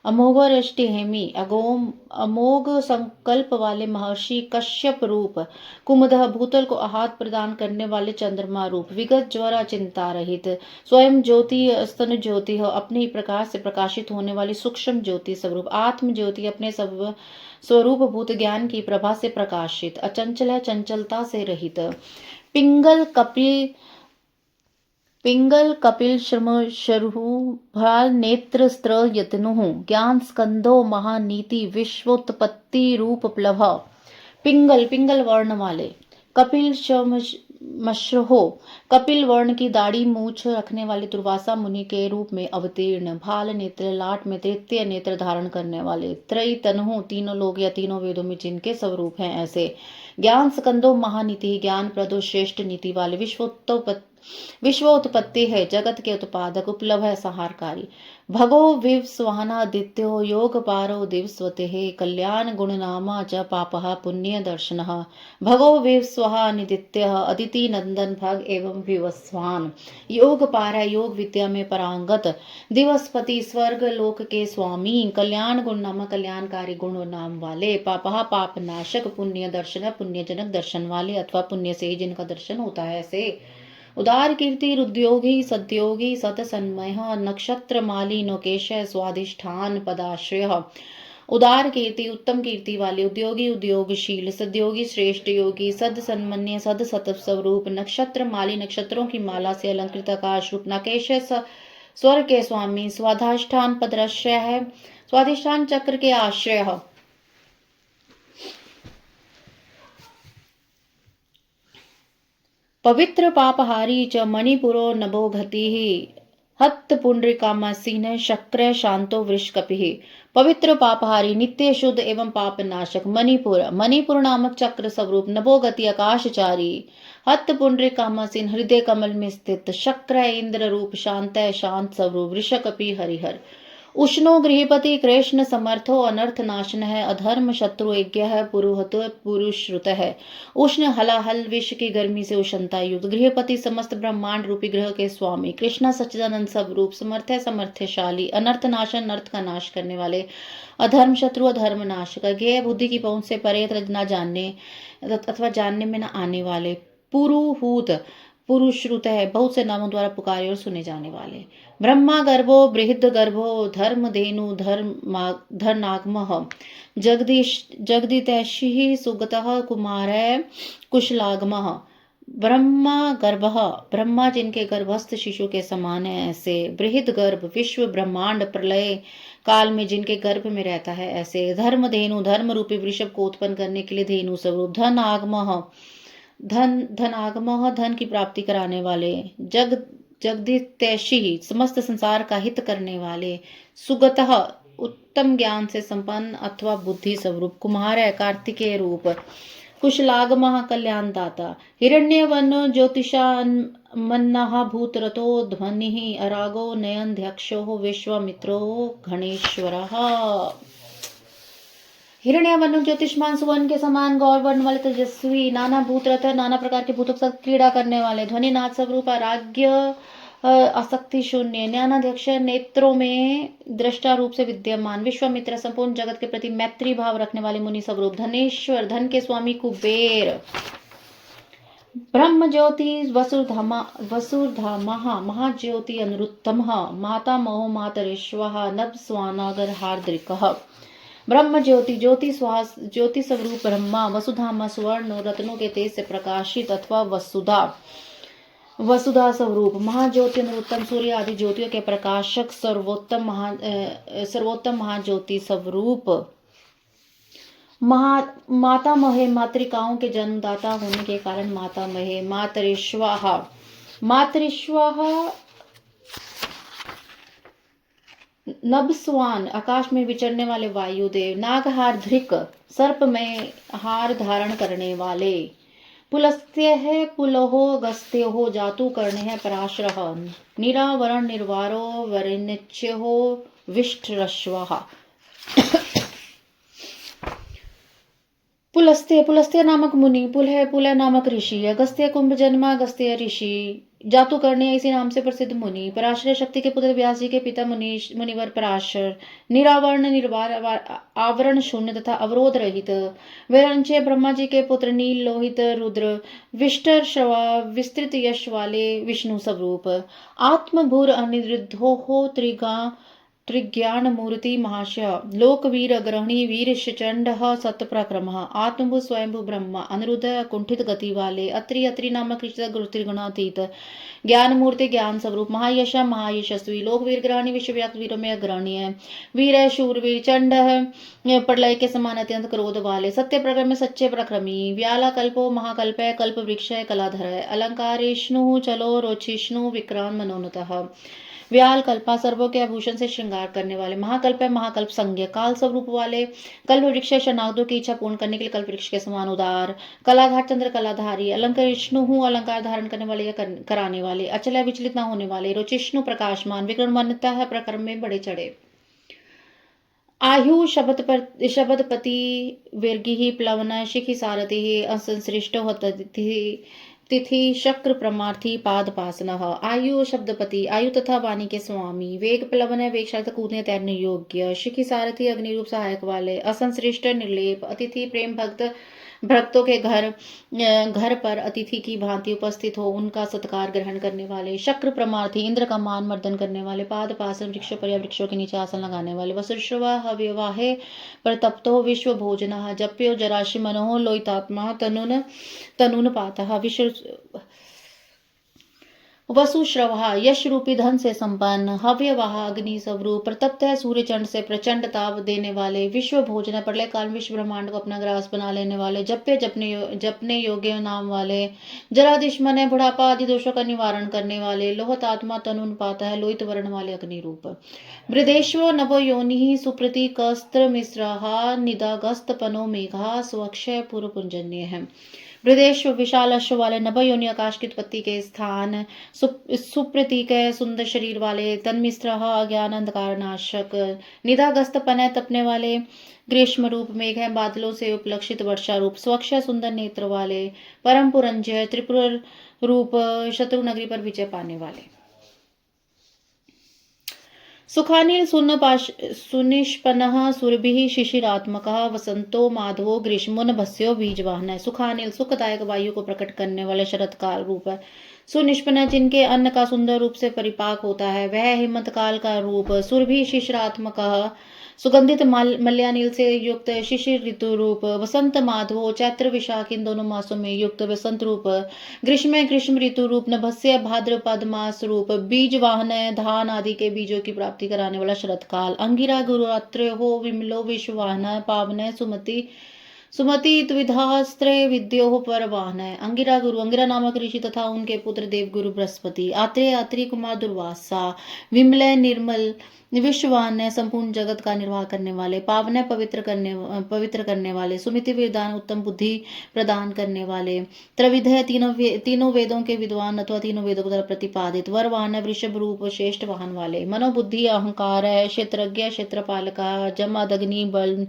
अमोघ रष्टि हेमी अमोघ संकल्प वाले महर्षि कश्यप रूप, कुमुदः भूतल को आहत प्रदान करने वाले चंद्रमा रूप, विगत ज्वर चिंता रहित, स्वयं ज्योति स्तन ज्योति हो अपने ही प्रकाश से प्रकाशित होने वाली सूक्ष्म ज्योति स्वरूप, आत्म ज्योति अपने सब स्वरूप भूत ज्ञान की प्रभा से प्रकाशित, अचंचल है चंचलता से रहित, पिंगल कपिल श्रम शरु भाल नेत्र स्त्र यत्नुः, ज्ञान स्कंदो महानीति विश्वोत्पत्ति रूप प्लव, पिंगल वर्ण वाले, कपिल मश्रहो कपिल वर्ण की दाढ़ी मूछ रखने वाले दुर्वासा मुनि के रूप में अवतीर्ण, भाल नेत्र लाट में तृतीय नेत्र धारण करने वाले, त्रयी तनहु तीनों लोग या तीनों वेदों में जिनके स्वरूप हैं ऐसे, ज्ञान स्कंदो महानीति ज्ञान प्रदो श्रेष्ठ नीति वाले, विश्वोत्पत्ति है, जगत के उत्पादक, उपलभ है, संहारकारी। भगो विव स्वाहादित्यो योग पारो दिवस्वते कल्याण गुणनामा च पापः पुण्य दर्शनः। भगो विव स्वाहा निदित्य अदिति नंदन भग एवं विवस्वान। योग पार है, योग विद्या में परांगत, दिवसपति स्वर्ग लोक के स्वामी, कल्याण गुण नाम कल्याणकारी गुण नाम वाले, पापः पाप नाशक, पुण्य दर्शन पुण्यजनक दर्शन वाले अथवा पुण्य से जिनका दर्शन होता है ऐसे। उदार कीर्ति रुद्योगी सद्योगी सतसन्मय नक्षत्र माली नोकेश स्वाधिष्ठान पदाश्रय। उदार कीर्ति उत्तम कीर्ति वाले, उद्योगी उद्योगशील, सद्योगी श्रेष्ठ योगी, सद सन्मन्य सद सत स्वरूप, नक्षत्र माली नक्षत्रों की माला से अलंकृत आकाश रूप, नकेश स्वर्ग के स्वामी, स्वाधिष्ठान पदाश्रय है, स्वाधिष्ठान चक्र के आश्रय है। पवित्र पापहारी च मणिपुरो नभो गतिः हत पुंडरीकामासीन शक्र शांतो वृषकपिः। पवित्र पापहारी नित्य शुद्ध एवं पाप नाशक मणिपुर, मणिपुर नामक चक्र स्वरूप, नभो गति आकाशचारी, हत पुंडरीकामासीन हृदय कमल में स्थित, शक्र इंद्र रूप, शांत शांत स्वरूप, वृषकपि हरिहर। उष्णो गृहपति कृष्ण समर्थो अनर्थ नाशन है, अधर्म शत्रु यज्ञ है, पुरुहत पुरुश्रुत है। उष्ण हलाहल विश्व की गर्मी से उष्णता युक्त, गृहपति समस्त ब्रह्मांड रूपी ग्रह के स्वामी, कृष्णा सच्चिदानंद स्वरूप, समर्थ समर्थशाली, अनर्थ नाशन अनर्थ का नाश करने वाले, अधर्म शत्रु अधर्म नाशक, ज्ञेय बुद्धि की पहुंच से परे न जानने अथवा जानने में न आने वाले, पुरुहूत पुरुश्रुत है, बहुत से नामों द्वारा पुकारे और सुने जाने वाले। ब्रह्मा गर्भो बृहद गर्भो धर्म धेनु धर्नागम जगदीतैषि सुगतः कुमार कुशलागम। ब्रह्मा गर्भ, ब्रह्मा जिनके गर्भस्थ शिशु के समान है ऐसे। बृहद गर्भ, विश्व ब्रह्मांड प्रलय काल में जिनके गर्भ में रहता है ऐसे। धर्म धेनु, धर्म रूपी वृषभ को उत्पन्न करने के लिए धेनु स्वरूप। धन आगम, धनागम धन की प्राप्ति कराने वाले। जगदीतैषी, समस्त संसार का हित करने वाले। सुगतः, उत्तम ज्ञान से संपन्न अथवा बुद्धि स्वरूप। कुमार है, कार्तिकेय रूप। कुशलागम, कल्याणदाता। हिरण्यवन ज्योतिषान्मन्नः भूतरतो ध्वनिः अरागो नयनध्यक्षो विश्वामित्रो गणेश्वरः। हिरण्यवनु ज्योतिष्मान सुवर्ण के समान, गौर वर्ण वाले तेजस्वी, नाना भूतरथ नाना प्रकार के भूतों के साथ क्रीड़ा करने वाले, ध्वनिनाथ स्वरूप, आराग्य आसक्ति शून्य, ज्ञानाध्यक्ष, नेत्रों में दृष्टा रूप से विद्यमान, विश्वामित्र, संपूर्ण जगत के प्रति मैत्री भाव रखने वाले मुनि स्वरूप, धनेश्वर, धन के स्वामी कुबेर। ब्रह्म ज्योति वसुधामा महाज्योति अनुरुत्तम, माता महो मातरेश्वः नभ स्वानागर हार्द्रिकः। ब्रह्म ज्योति, ज्योति स्वरूप ब्रह्मा, वसुधामा स्वर्ण रत्नों के तेज से प्रकाशित अथवा वसुधा स्वरूप, महाज्योति अनुत्तम, सूर्य आदि ज्योतियों के प्रकाशक, सर्वोत्तम महाज्योति स्वरूप। माता महे, मातृकाओं के जन्मदाता होने के कारण माता महे। मातरेश्वाहा, नभस्वान, आकाश में विचरने वाले वायुदेव। नागहार धृक, सर्प में हार धारण करने वाले। पुलस्त्य है, पुलहो गस्त्य हो, जातु करने है, पराशरः। निरावरण निर्वारो वरिण्य हो, विष्टरश्वः। पुलस्त्य नामक मुनि, पुल नामक ऋषि, अगस्त्य कुंभ जन्मा, अगस्त्य ऋषि, जातु करने इसी नाम से प्रसिद्ध मुनि। पराशर शक्ति के पुत्र व्यास जी के पिता मुनिवर पराशर। निरावरण निर्वार, आवरण शून्य तथा अवरोध रहित। वैरंच्य ब्रह्मा जी के पुत्र, नील लोहित रुद्र। विष्टर श्रवा, विस्तृत यश वाले विष्णु स्वरूप। आत्मभूर अनिरुद्धो हो, त्रिज्ञान मूर्ति महाशय। लोकवीर अग्रहणी, वीर चंड सतप्रक्रम। आत्मभू स्वयंभू ब्रह्मा, अनिरुद्ध कुंठित गति वाले। अत्रि नामक त्रिगुणातीत, ज्ञान मूर्ति ज्ञान स्वरूप। महायश महायशस्वी, लोकवीर ग्रहणी, विश्वव्याप्त वीरों में अग्रहणी है। वीर शूरवीर, चंड प्रलय के समान अत्यंत क्रोध वाले। सत्य प्रक्रम में सच्चे प्रक्रमी। व्याला कल्पो महाकल्प है, कल्प वृक्ष है, कलाधर है। अलंकारेष्णु चलो रोचिष्णु विक्रांत मनोनुतः। व्याल कल्पा, सर्वों के आभूषण से श्रृंगार करने वाले। महाकल्प है, महाकल्प संज्ञ काल स्वरूप वाले। कल्प वृक्ष शरणागतों की इच्छा पूर्ण करने के लिए कल्प वृक्ष के समान उदार। कलाधार चंद्र कलाधारी। अलंकार विष्णु हूँ, अलंकार धारण करने वाले या कराने वाले। अचल है, विचलित न होने वाले। रुचिष्णु प्रकाशमान, विक्रमान्विता है, प्रक्रम में बढ़े चढ़े। आयु शबदपति विर्गिः प्लवन शिखि सारथि असंसृष्टो तिथि शक्र प्रमार्थी पाद पासनः। आयु शब्दपति, आयु तथा वाणी के स्वामी। वेग प्लवन है, वेगशाली कूदने तैरने योग्य। शिखि सारथी, अग्नि रूप सहायक वाले। असंसृष्ट निर्लेप। अतिथि प्रेम भक्तों के घर पर अतिथि की भांति उपस्थित हो उनका सत्कार ग्रहण करने वाले। शक्र प्रमार्थी, इंद्र का मान मर्दन करने वाले। पाद पासन, वृक्षों पर या वृक्षों के नीचे आसन लगाने वाले। वसुश्रवा हव्यवाहे प्रतप्तो विश्व भोजनः। जप्यो जराशि मनोः लोहितात्मा तनुन पातः। वसुश्रवा, यश रूपी धन से संपन्न। हव्यवाह, अग्नि स्वरूप। प्रतप्त है, सूर्य चंड से प्रचंड ताप देने वाले। विश्व भोजन, प्रलय काल विश्व ब्रह्मांड को अपना ग्रास बना लेने वाले। जप्य, जपने योग्य नाम वाले। जरादिश्मन है, बुढ़ापा आदि दोषों का निवारण करने वाले। लोहत आत्मा, तनुन पाता है, लोहित वर्ण वाले, अग्नि रूप। वृदेश्व नभो योनि सुप्रति कस्त्र मिश्रा निदागस्त पनो मेघा स्वक्षय पूर्व पुंजन्य है। वृदेश्व, विशाल अश्व वाले। नभ योनि, आकाश की उत्पत्ति के स्थान। सुप्रतीक है, सुंदर शरीर वाले। तन्मिश्र, अज्ञान अंधकार नाशक। निदागस्त, पन है, तपने वाले। ग्रीष्म रूप, मेघ है, बादलों से उपलक्षित वर्षा रूप। स्वच्छ, सुंदर नेत्र वाले। परम पुरंजय, त्रिपुर रूप, शत्रु नगरी पर विजय पाने वाले। सुखानिल सुनिष्पन्नः सुरभिः शिशिरात्मकः वसंतो माधवो ग्रीष्मो नभस्यो बीजवाहन। सुखानिल, सुखदायक वायु को प्रकट करने वाले शरत काल रूप है। सुनिष्पन्न, जिनके अन्न का सुंदर रूप से परिपाक होता है। वह हेमंत काल का रूप। सुरभि, शिशिरात्मकः, सुगंधित मल्यानिल से युक्त। शिशिर ऋतु रूप। वसंत माधवो, चैत्र विशाख इन दोनों मासों में युक्त वसंत रूप। ग्रीष्म ऋतु रूप। नभस्य, भाद्रपद मास रूप। बीज वाहन है, धान आदि के बीजों की प्राप्ति कराने वाला शरत काल। अंगिरा, गुरुरात्र हो, विमलो विश्व वाहन। पावन, सुमति द्विधास्त्रे विद्यो पर वाहन है। अंगिरा गुरु, अंगिरा नामक ऋषि तथा उनके पुत्र देवगुरु बृहस्पति। आत्रेय, अत्रि कुमार दुर्वासा। विमलय, निर्मल विश्ववान है, संपूर्ण जगत का निर्वाह करने वाले। पावन है, पवित्र करने वाले। सुमिति विद्वान, उत्तम बुद्धि प्रदान करने वाले। त्रिविध है, तीनों वेदों के विद्वान अथवा तीनों वेदों द्वारा प्रतिपादित। वर वाहन है, वृषभ रूप, श्रेष्ठ वाहन वाले। मनोबुद्धि अहंकार है, क्षेत्रज्ञ क्षेत्रपालका। जमाद, अग्नि बल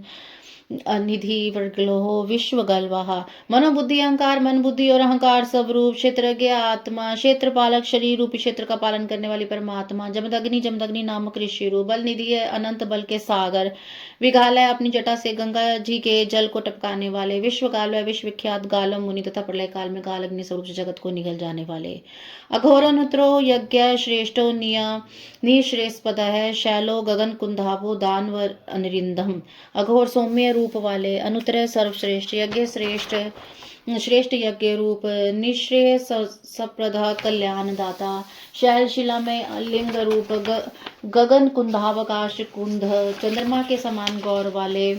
निधि वर्गलोह विश्व गलवाह। मनोबुद्धि अहंकार, मन बुद्धि और अहंकार स्वरूप। क्षेत्रज्ञ आत्मा, क्षेत्रपालक शरीर रूपी क्षेत्र का पालन करने वाली परमात्मा। जमदग्नि नामक ऋषि रूप। बल निधि है, अनंत बल के सागर। विघालय, अपनी जटा से गंगा जी के जल को टपकाने वाले। विश्व गालव, विश्वविख्यात गालव मुनि तथा प्रलय काल में गाल अग्नि स्वरूप से जगत को निगल जाने वाले। अघोरनुत्रो यज्ञ श्रेष्ठो निश्रेष्पद है। शैलो गगन कुंधाभो दानवर अनिरिंदम। अघोर, सौम्य रूप वाले। अनुत्तर, सर्वश्रेष्ठ। यज्ञ श्रेष्ठ यज्ञ रूप। निश्रेय सप्रद, कल्याण दाता। शैलशिला में लिंग रूप। गगन कुंधावकाश कुंध। चंद्रमा के समान गौर वाले,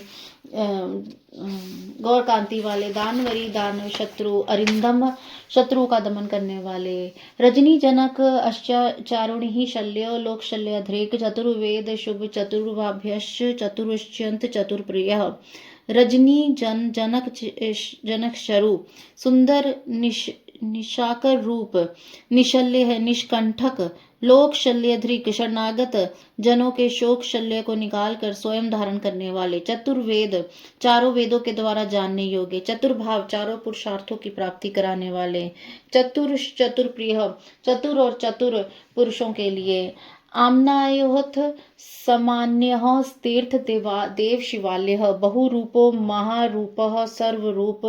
गौर कांति वाले। दानवरी, दानव शत्रु। अरिंदम, शत्रु का दमन करने वाले। रजनी जनक चारुणी शल्य लोक शल्य ध्रेक। चतुर्वेद शुभ चतुर्भाभ्यश्च चतुरुष्यंत चतुर्प्रिय। रजनी जनक शरु, सुंदर निशाकर रूप। निशल्य है, निष्कंठक। लोक शल्य ध्रिक, शरणागत जनों के शोक शल्य को निकाल कर स्वयं धारण करने वाले। चतुर्वेद, चारों वेदों के द्वारा जानने योग्य। चतुर्भाव, चारों पुरुषार्थों की प्राप्ति कराने वाले। चतुर्प्रिय, चतुर और चतुर पुरुषों के लिए। आम्नायोथ सामान्य तीर्थ देव शिवालय। बहुरूपो महारूप सर्वरूप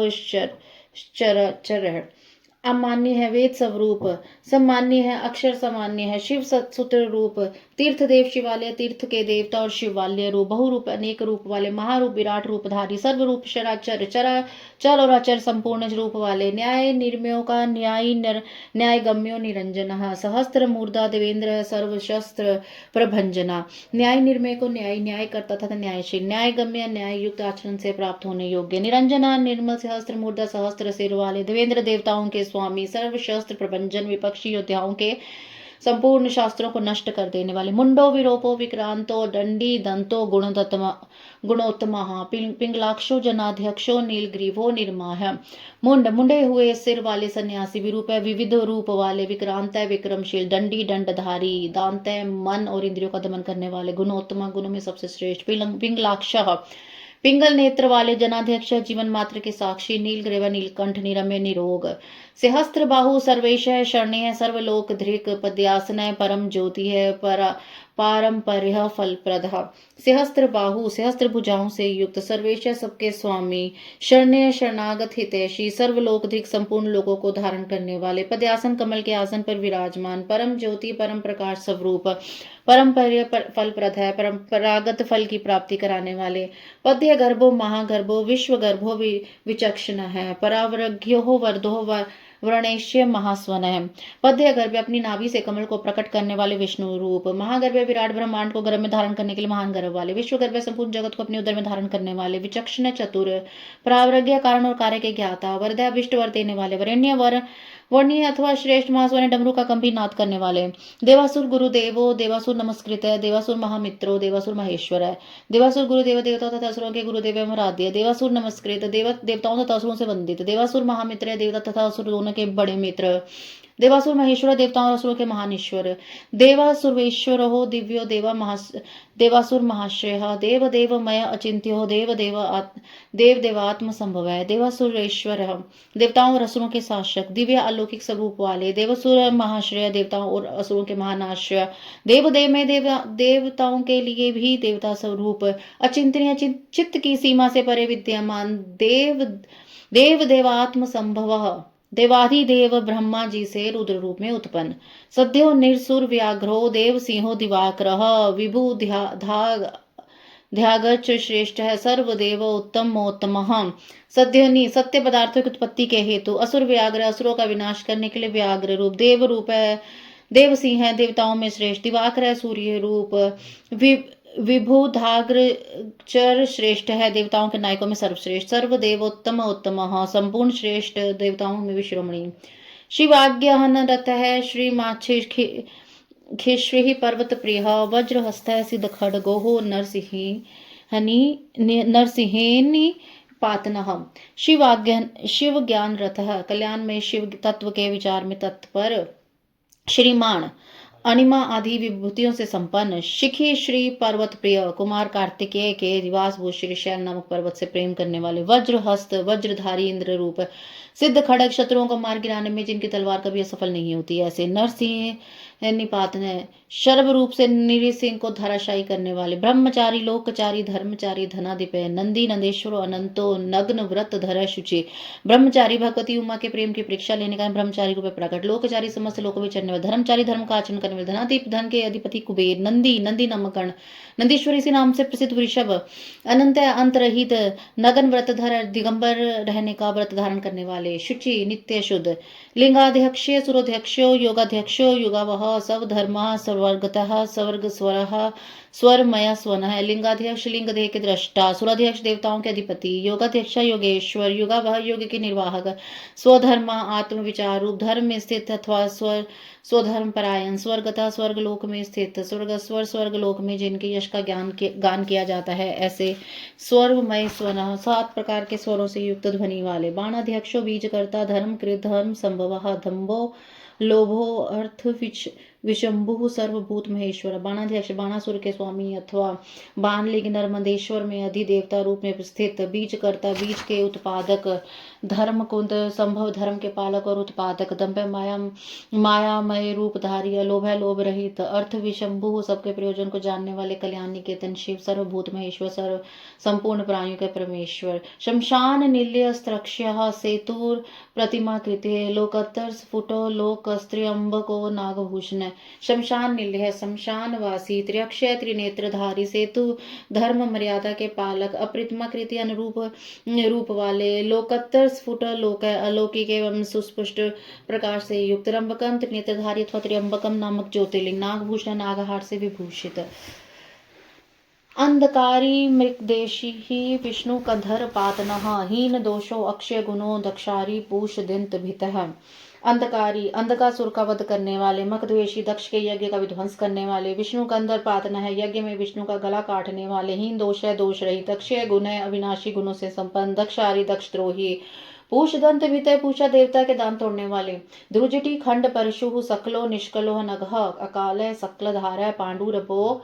चर। अमान्य है, वेद स्वरूप। सम्मान्य है, अक्षर सामान्य है। शिव सूत्र रूप। तीर्थ देव शिवालय, तीर्थ के देवता और शिवालय रूप। बहुरूप, अनेक रूप वाले। महारूप, विराट रूपधारी। सर्वरूप, चराचर, चल और अचर संपूर्ण रूप वाले। न्याय निर्मयों का न्याय गम्यो निरंजन। सहस्त्र मूर्धा देवेंद्र सर्वशस्त्र प्रभंजना। न्याय निर्मय को न्याय करता तथा न्यायशील। न्याय गम्य, न्याय युक्त आचरण से प्राप्त होने योग्य। निरंजना, निर्मल। सहस्त्र मूर्धा, सहस्त्र सिर वाले। देवेंद्र, देवताओं के स्वामी। सर्वशस्त्र प्रभंजन, विपक्षी योद्धाओं के संपूर्ण शास्त्रों को नष्ट कर देने वाले, मुंडो विरोपो विक्रांतो दंडी दंतो गुणोत्तमः पिंगलाक्षो जनाध्यक्षो नीलग्रीवो निर्माह। मुंडे हुए सिर वाले सन्यासी, विरूप है विविध रूप वाले, विक्रांत है विक्रमशील, दंडी दंडधारी, दांत है मन और इंद्रियों का दमन करने वाले, गुणोत्तम गुणों में सबसे श्रेष्ठ, पिंगलाक्ष पिंगल नेत्र वाले, जनाध्यक्ष जीवन मात्र के साक्षी, नीलग्रीव नीलकंठ निरम्य निरोग, सहस्त्र बाहु सर्वेश शरण्य सर्वलोक धृक, पद्यासन परम ज्योति है पारंपर्य फलप्रद, सहस्त्र बाहु सहस्त्र भुजाओं से युक्त, सर्वेश सबके स्वामी, शरण्य शरणागत हितैषी, सर्वलोकधिक संपूर्ण लोगों को धारण करने वाले, पद्यासन कमल के आसन पर विराजमान, परम ज्योति परम प्रकाश स्वरूप, परम्पर्य फलप्रद है, परंपरागत फल की प्राप्ति कराने वाले, पद्य गर्भो महागर्भो विश्व गर्भो विचक्षण है, परावरज्ञो वर्धो व्रणेश्य महास्वन है। पद्य गर्भ अपनी नाभि से कमल को प्रकट करने वाले विष्णु रूप, महागर्भ विराट ब्रह्मांड को गर्भ में धारण करने के लिए महान गर्भ वाले, विश्व गर्भ संपूर्ण जगत को अपने उदर में धारण करने वाले, विचक्षण चतुर, प्रावरज्ञ कारण और कार्य के ज्ञाता, वरदाभिष्ट वर देने वाले, वरेण्य वर्णीय अथवा श्रेष्ठ महास्वन डमरू का कंपी नाद करने वाले, देवासुर गुरुदेवो देवासुर नमस्कृत है, देवासुर महामित्रो देवासुर महेश्वर है, देवासुर गुरुदेव देवता तथा असुरों के गुरुदेव आराध्य, देवासुर नमस्कृत देवताओं तथा असुरों से वंदित, देवासुर महामित्र देवता तथा असुर दोनों के बड़े मित्र, देवासुर महेश्वर देवताओं और असुरों के महान ईश्वर, देवासुरेश्वर हो दिव्यो देवासुर महाश्रेय, देव देवमय अचिंत्य हो देव देवात्म संभव है, देवासुरेश्वर देवताओं और असुरों के शासक, दिव्य अलौकिक स्वरूप वाले, देवसुर महाश्रेय देवताओं और असुरों के महान आश्रय, देव में देवताओं के लिए भी देवता स्वरूप, अचिंतनीय चित्त की सीमा से परे विद्यमान, देवात्म संभव, देवाधिदेव ब्रह्मा जी से रुद्र रूप में उत्पन्न, सद्यो निरसुर व्याघ्रो देव सिंहो दिवाकरः, विभु ध्यागच श्रेष्ठ है, सर्वदेव उत्तमोत्तमः, सत्य पदार्थों की उत्पत्ति के हेतु, असुर व्याघ्र असुरों का विनाश करने के लिए व्याघ्र रूप, देव रूप है देव सिंह है देवताओं में श्रेष्ठ, दिवाकर है सूर्य रूप, विभुधाग्रचर श्रेष्ठ है देवताओं के नायकों में सर्वश्रेष्ठ, सर्वदेवोत्तम उत्तम संपूर्ण श्रेष्ठ देवताओं में विश्रोमणी, शिवाज्ञहन रथ है श्री माक्षी पर्वत प्रिय, वज्रहस्त सिद्ध खड्गो नरसिंहेनी पातनः, शिव ज्ञान रथ कल्याण में शिव तत्व के विचार में तत्पर, श्रीमान अनिमा आदि विभूतियों से संपन्न, शिखी श्री पर्वत प्रिय कुमार कार्तिकेय के निवास भूत श्री शैल नामक पर्वत से प्रेम करने वाले, वज्र हस्त वज्रधारी इंद्र रूप, सिद्ध खड़ग शत्रुओं को मार गिराने में जिनकी तलवार कभी असफल नहीं होती, ऐसे नरसिंह निपातन शर्व रूप से निरिसिंह को धराशायी करने वाले, ब्रह्मचारी लोकचारी धर्मचारी धनाधिप, नंदी नंदेश्वर अनंतो नग्न व्रत धर शुचि, ब्रह्मचारी भगवती उमा के प्रेम की परीक्षा लेने का ब्रह्मचारी रूप प्रकट, लोकचारी समस्त लोकों में चलने वाले, धर्मचारी धर्म का आचरण करने वाले, धनाधिप धन के अधिपति कुबेर, नंदी नामकर्ण, नंदीश्वर इसी नाम से प्रसिद्ध वृषभ, अनंत अंतरहित नगन व्रतधर दिगंबर रहने का व्रत धारण करने वाले, शुचि नित्य शुद्ध, लिंगाध्यक्ष सुरोध्यक्षो योगाध्यक्षो युगावह सब धर्मा सर्वर्गतः स्वर्ग स्वरमय स्वनः, लिंगाध्यक्ष लिंग देह के दृष्टा, सुराध्यक्ष देवताओं के अधिपति, योगाध्यक्ष योगेश्वर, युगावह योग के निर्वाहक, स्वधर्मा आत्म विचार रूप, धर्म में स्थित अथवा स्वधर्म परायण, स्वर्गतः स्वर्गलोक में स्थित, स्वर्गलोक में जिनके यश का गान किया जाता है, ऐसे स्वरमय स्वनः 7 प्रकार के स्वरों से युक्त ध्वनि वाले, बाणाध्यक्षो बीजकर्ता, धर्म कृत धर्म संभवः, धम्भो लोभो अर्थ विशंभु सर्वभूत महेश्वर, बाणाध्यक्ष बाणासुर के स्वामी अथवा बाणलिंग नर्मदेश्वर में अधिदेवता रूप में स्थित, बीजकर्ता बीज के उत्पादक, धर्म कुंद संभव धर्म के पालक और उत्पादक, दंभ मायामय रूपधारी, लोभ लोभ रहित, अर्थ विशंभु सबके प्रयोजन को जानने वाले, कल्याण निकेतन शिव, सर्वभूत महेश्वर, सर्व संपूर्ण प्राणियों के परमेश्वर, शमशान निल्य स्त्रक्ष्य सेतुर प्रतिमा कृति, लोकत्तर स्फुटो लोक स्त्रियंबको नागभूषण, शमशान निल्य शमशान वासी, त्र्यक्षय त्रिनेत्रधारी, सेतु धर्म मर्यादा के पालक, अप्रतिमा कृति अनुरूप रूप वाले, लोकत्तर स्फुट लोक अलौकिक एवं सुस्पष्ट प्रकाश से युक्त, रंबकम त्रिनेत्रधारी अथवा त्र्यंबकम नामक ज्योतिर्लिंग, नागभूषण नागहार से विभूषित, अंधकारी मृगदेशी ही विष्णु कंधर पातनः, हीन दोषो अक्षय गुणो दक्षारी पूष दिंत भितः, अंधकारी, अंधकासुर का वध करने वाले, मखद्वेषी, दक्ष के यज्ञ का विध्वंस करने वाले, विष्णु का अंदर पातन है, यज्ञ में विष्णु का गला काटने वाले, हीन दोष है, दोष रहित, अक्षय गुण है, अविनाशी गुणों से संपन्न, दक्षारी, दक्ष द्रोही, पूष दंत वितय, पूषा देवता के दान तोड़ने वाले, ध्रुजटी, खंड परशु, सकलो निष्कलो नगह, अकाल सकल धारा, पांडुरपो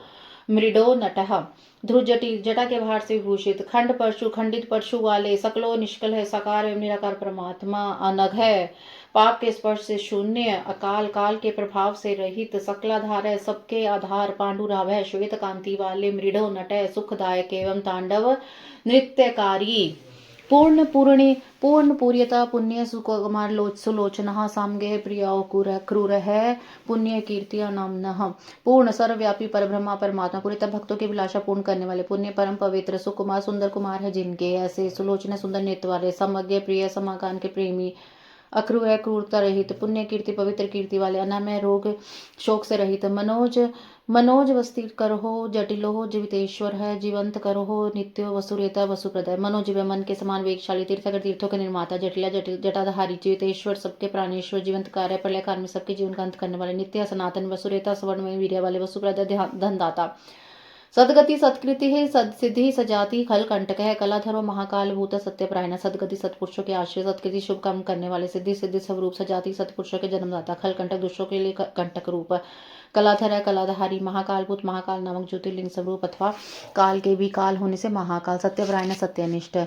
मृडो नटः, ध्रुजटी, जटा के भार से विभूषित, खंड परशु, खंडित परशु वाले, सकलो निष्कल है, साकार एवं निराकार परमात्मा, अनघ है, पाप के स्पर्श से शून्य, अकाल काल के प्रभाव से रहित, सकलाधार है, सबके आधार, पांडुराभ है, श्वेत कांति वाले, मृडो नट है, सुखदायक एवं तांडव नृत्यकारी, पूर्ण पूर्णि, पूर्ण पूर्यता, पुण्य सुकुमार सुलोचन, सामगे प्रिय क्रूर है, पुण्य कीर्तिया नामनः, पूर्ण सर्वव्यापी परब्रह्मा परमात्मा, पूरे तब भक्तों की विलासा पूर्ण करने वाले, पुण्य परम पवित्र सुकुमार सुंदर कुमार है जिनके, ऐसे सुलोचना सुंदर नृत्य वाले, समज्ञ प्रिय समाकान के प्रेमी, अक्रू है क्रूरता रहित, पुण्य कीर्ति पवित्र कीर्ति वाले, अनामय रोग शोक से रहित, मनोज मनोज वस्ती करहो, जटिलो हो जीवितेश्वर है, जीवंत करहो, नित्यो वसुरेता वसुप्रदय, मनोजीव मन के समान वेगशाली, तीर्थकर तीर्थों के निर्माता, जटिला जटाधारी, जीवितेश्वर सबके प्राणेश्वर, जीवंत कार्य प्रलय काल में सबके जीवन का अंत करने वाले, नित्य सनातन, वसुरेता स्वर्ण में वीर्य वाले, वसुप्रदय धनदाता, सदगति सत्कृति है, सदसिद्धि सजाति खल कंटक है, कलाधरो महाकाल भूत सत्य प्रायण, सदगति सत्पुरुषों के आश्रय, सत्कृति शुभ काम करने वाले, सिद्धि सिद्धि स्वरूप, सजाति सत्पुरुषों के जन्मदाता, खल कंटक दुष्टों के लिए कंटक रूप, कलाधर है, कलाधारी, महाकाल भूत, महाकाल नामक ज्योतिर्लिंग स्वरूप अथवा काल के भी काल होने से महाकाल, सत्यपरायण, सत्यनिष्ठ,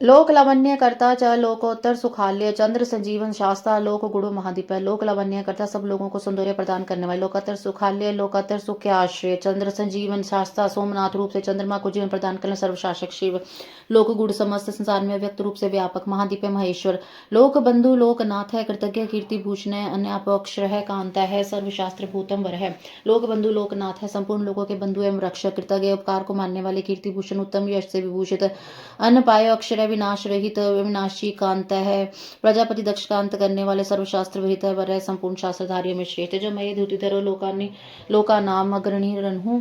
लोक लावण्य करता च लोकोत्तर सुखाल्य, चंद्र संजीवन शास्ता, लोक गुरु महादीप, लोक लावण्य करता, सब लोगों को सौंदर्य प्रदान करने वाले, लोकोत्तर सुखाल्य, लोकोत्तर सुख के आश्रय, चंद्र संजीवन शास्ता, सोमनाथ रूप से चंद्रमा को जीवन प्रदान करने सर्वशासक शिव, लोक गुण समस्त संसार में व्यक्त रूप से व्यापक महादीप महेश्वर, लोक बंधु लोकनाथ है, कृतज्ञ कीर्ति भूषण है, अन्यापक्षर है, कांता है, सर्वशास्त्र भूतम वर है, लोक बंधु लोकनाथ है, संपूर्ण लोगों के बंधु एवं रक्षक, कृतज्ञ उपकार को मानने वाले, कीर्ति भूषण उत्तम यश से विभूषित, अन्न पाय अक्षर विनाश रहित, विनाशी कांत है, प्रजापति दक्ष का अंत करने वाले, सर्वशास्त्र विहित है, वर है, संपूर्ण शास्त्रधारियों में श्रेष्ठ, जो मैं धुतिधरो लोका नाम अग्रणी रनहु,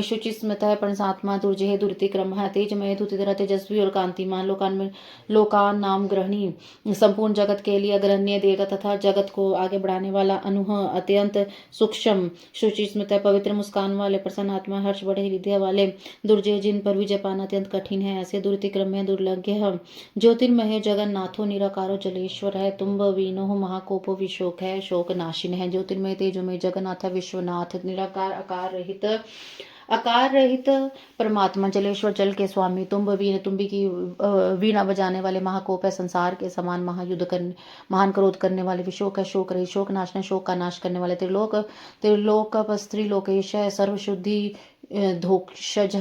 शुचि स्मृत है, प्रणसात्मा दुर्जय दुर्ति क्रम है, तेज मय धुतिधर तेजस्वी और कांतिमान, लोकान नाम ग्रहणी, संपूर्ण जगत के लिए अग्रण्य देवता तथा जगत को आगे बढ़ाने वाला, अनुह अत्यंत सूक्ष्म, शुचि स्मृत है, पवित्र मुस्कान वाले, प्रसन्न आत्मा, हर्ष बड़े हृदय वाले, दुर्जय जिन पर विजय पाना अत्यंत कठिन है, ऐसे दुर्तिक्रम है, दुर्लज्ञ है, ज्योतिर्मय जगन्नाथो निराकारो जलेश्वर है, तुम्ब वीनो महाकोपो विशोक है, शोक नाशिन है, ज्योतिर्मय तेजोमय जगन्नाथ विश्वनाथ, निराकार आकार रहित परमात्मा, जलेश्वर जल के स्वामी, तुम्बी की वीणा बजाने वाले, महाकोप है, संसार के समान महायुद्ध करने, महान क्रोध करने वाले, विशोक है, शोक रहित, शोक नाशने, शोक का नाश करने वाले, त्रिलोक स्त्री लोकेश है, सर्वशुद्धि धोक्षज,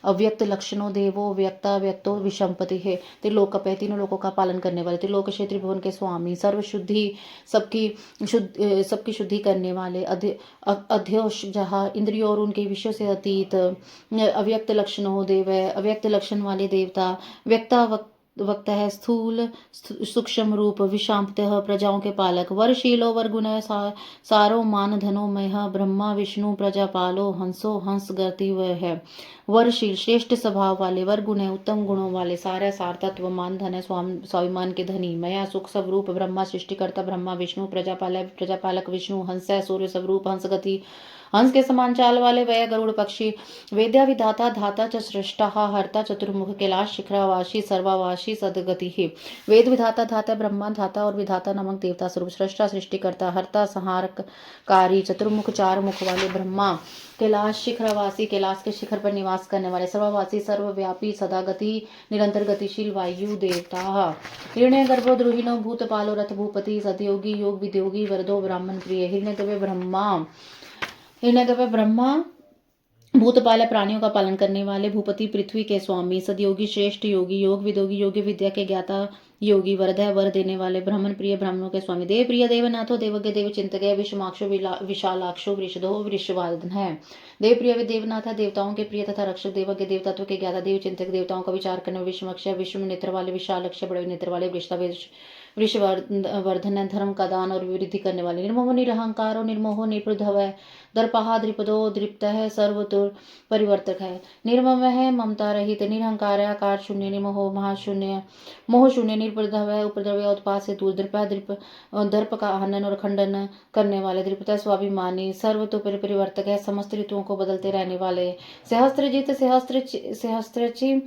अव्यक्त लक्षणों देवो व्यक्ता व्यक्तो विषंपति है, त्रिलोक पे तीनों लोकों का पालन करने वाले, त्रिलोक क्षेत्र भुवन के स्वामी, सर्वशुद्धि सबकी शुद्धि करने वाले, अध्योष जहा, इंद्रियों और उनके विषयों से अतीत, अव्यक्त लक्षणों देव है, अव्यक्त लक्षण वाले देवता, व्यक्ता वक्त है, स्थूल सूक्ष्म रूप, विषांपत प्रजाओं के पालक, वरशीलो वरगुण सारो मान धनो मह, ब्रह्मा विष्णु प्रजापालो, हंसो हंस गति वह है, वरशील श्रेष्ठ स्वभाव वाले, वरगुण है, उत्तम गुणों वाले, सारा सार तत्व, मान धन है, स्वाभिमान के धनी, मया सुख स्वरूप, ब्रह्मा सृष्टिकर्ता, ब्रह्मा विष्णु प्रजापालक विष्णु, हंस है, सूर्य स्वरूप, हंस गति, हंस के समान चाल वाले, वह गरुड़ पक्षी, वेद्या विधाता धाता च सृष्टा हर्ता, चतुर्मुख कैलाश शिखरावासी सर्वावासी सदगति ही, वेद विधाता धाता ब्रह्मा धाता और विधाता नामक देवता स्वरूप, सृष्टा सृष्टिकर्ता, हर्ता संहारकारी, चतुर्मुख चार मुख वाले ब्रह्मा, कैलाश शिखरवासी, कैलाश के शिखर पर निवास करने वाले, सर्ववासी सर्वव्यापी, सदागति निरंतर गतिशील वायु देवता, हिरण्य गर्भो द्रुहिणो भूतपालो रथ भूपति, सतयोगी योग विद्योगी वरदो ब्राह्मण प्रिय, हिरण्यगर्भ ब्रह्मा भूतपाल प्राणियों का पालन करने वाले, भूपति पृथ्वी के स्वामी, सदयोगी श्रेष्ठ योगी, योग विदोगी योग्य विद्या के ज्ञाता योगी, वरद है वर देने वाले, ब्राह्मण प्रिय ब्राह्मणों के स्वामी, देव प्रिय देवनाथो देवज्ञ देव चिंतक, विश्वमाक्षो विशालाक्षो वृषधो वृषवादन है, देव प्रिय देवनाथ है, देवताओं के प्रिय तथा रक्षक, देवज्ञ देवतत्व के ज्ञाता, देव चिंतक, देवताओं का विचार करने, विश्वमक्ष विष्णु नेत्र वाले, विशालक्ष बड़े नेत्र वाले, वृषवर्धन धर्म का दान और वृद्धि करने वाले, निर्मोह निरहंकारो निर्मोह निरुद्धव है, दर्पहा द्रिपदो दृप्तः सर्वतुर परिवर्तक है। निर्मम है, ममता रहित, निरहंकार, आकार शून्य, निर्मोह महाशून्य, मोह शून्य, निरुपद्रव है, उपद्रव उत्पाद से दूर, दर्प का हनन और खंडन करने वाले, दृप्त स्वाभिमानी, सर्वतो परिवर्तक है, समस्त ऋतुओं को बदलते रहने वाले, सहस्त्रजित सहस्त्रची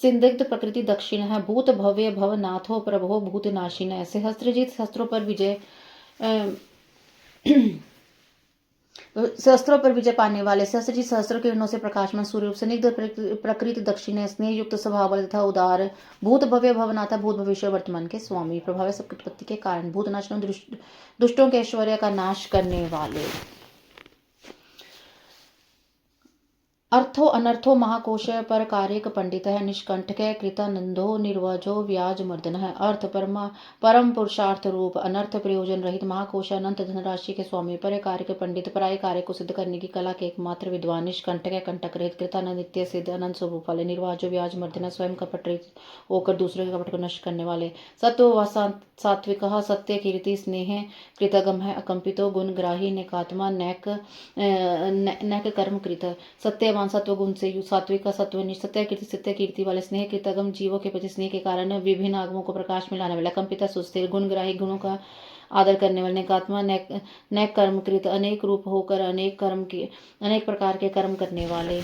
सिंदिग्ध प्रकृति दक्षिण है, भूत भव्य भवनाथो प्रभो भूतनाशिन है। सहस्त्रजित शस्त्रों पर विजय शस्त्रों पर विजय पाने वाले, सहस्त्रजित सहस्त्र किरणों से प्रकाशमान सूर्य, स्निग्ध प्रकृति दक्षिण है, स्नेह युक्त स्वभाव वाले तथा उदार, भूत भव्य भवनाथा, भूत भविष्य वर्तमान के स्वामी, प्रभाव सबकी उत्पत्ति के कारण, भूत नाशनों दुष्टों के ऐश्वर्य का नाश करने वाले, अर्थो अनर्थो महाकोश पर कार्यक पंडित है, निष्कंठक कृतानंदो निर्वजो व्याज मर्दन है। अर्थ परम पुरुषार्थ रूप, अनर्थ प्रयोजन रहित महाकोश अनंत धनराशि के स्वामी, पर कार्य के पंडित, पराय कार्य को सिद्ध करने की कला के एकमात्र विद्वान, निष्कंठक कंटक रहित, कृतानंद नित्य सिद्ध अनंत स्वरूप वाले, निर्वाजो व्याज मर्दन, स्वयं कपट रहित होकर दूसरे के कपट को नष्ट करने वाले, सत्व व सात्विक, सत्य कीर्ति स्नेह कृतगम है, अकंपितो गुणग्राही, नेकात्मा नैक कर्म कृत, सत्यवान सत्व गुण से युक्त, सात्विक का सत्वनिष्ठ, सत्य कीर्ति वाले, स्नेह कृतगम जीवों के प्रति स्नेह के कारण विभिन्न आगमों को प्रकाश में लाने वाला, कंपिता सुस्थिर, गुणग्राही, गुणों का आदर करने वाले, नेकात्मा नैक कर्मकृत, अनेक रूप होकर अनेक प्रकार के कर्म करने वाले।